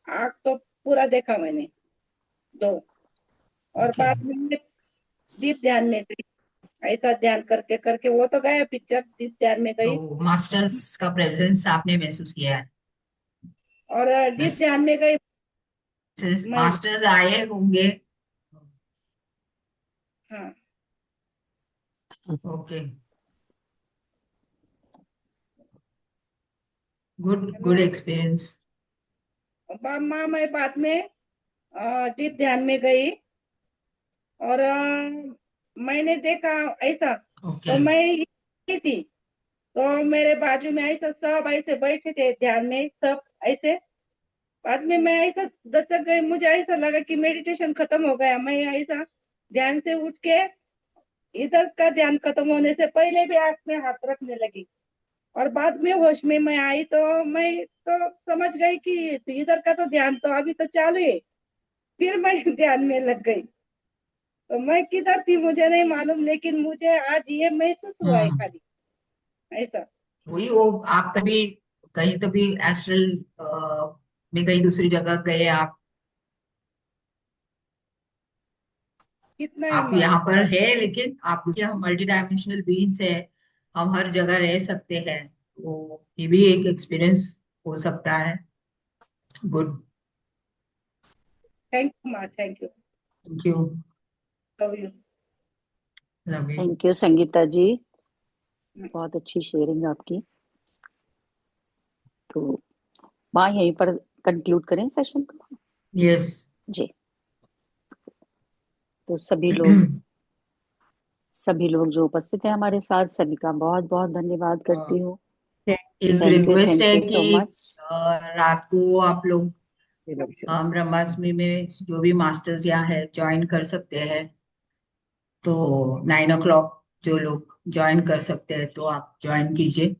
आंख तो पूरा देखा मैंने, दो। और ओके। बाद में डीप ध्यान में गई, ऐसा ध्यान करके करके वो तो गया पिक्चर, डीप ध्यान में गई। तो मास्टर्स का प्रेजेंस आपने महसूस किया है? और डीप बस ध्यान में गई मैं। मास्टर्स आए होंगे। हाँ, okay, good hello. Good experience. माँ मैं बाद में डीप ध्यान में गई, और मैंने देखा ऐसा। ओके। तो मैं ही थी, तो मेरे बाजू में ऐसा सब ऐसे बैठे थे ध्यान में, सब ऐसे। बाद में मैं ऐसा दचक गई, मुझे ऐसा लगा कि मेडिटेशन खत्म हो गया। मैं ऐसा ध्यान से उठ के इधर का ध्यान खत्म होने से पहले भी आंख में हाथ रखने लगी। और बाद में होश में मैं आई, तो मैं तो समझ गई कि इधर का तो ध्यान तो अभी तो चालू है। फिर मैं ध्यान में लग गई। तो मैं किधर थी मुझे नहीं मालूम, लेकिन मुझे आज ये महसूस हुआ है हम्म। खाली ऐसा। वही वो, आप कभी कहीं तो भी एस्ट्रल में कहीं दूसरी जगह गए आप? कितना है आप माँ। यहाँ पर है, लेकिन आप देखिए, हम मल्टी डायमेंशनल बीइंग्स है, हम हर जगह रह सकते हैं। वो ये भी एक एक्सपीरियंस हो सकता है। गुड। थैंक यू माँ, thank you. Thank you. Love you. Love you. Thank you Sangeeta ji, बहुत अच्छी शेयरिंग आपकी। तो माँ यहीं पर कंक्लूड करें सेशन को? यस। जी। तो सभी लोग जो उपस्थित हैं हमारे साथ, सभी का बहुत बहुत धन्यवाद करती हूँ। एक रिक्वेस्ट थैंक है यू कि सो मच। रात को आप लोग ब्रह्माष्टमी में जो भी मास्टर्स यहाँ है ज्वाइन कर सकते हैं। तो 9 o'clock जो लोग ज्वाइन कर सकते हैं तो आप ज्वाइन कीजिए।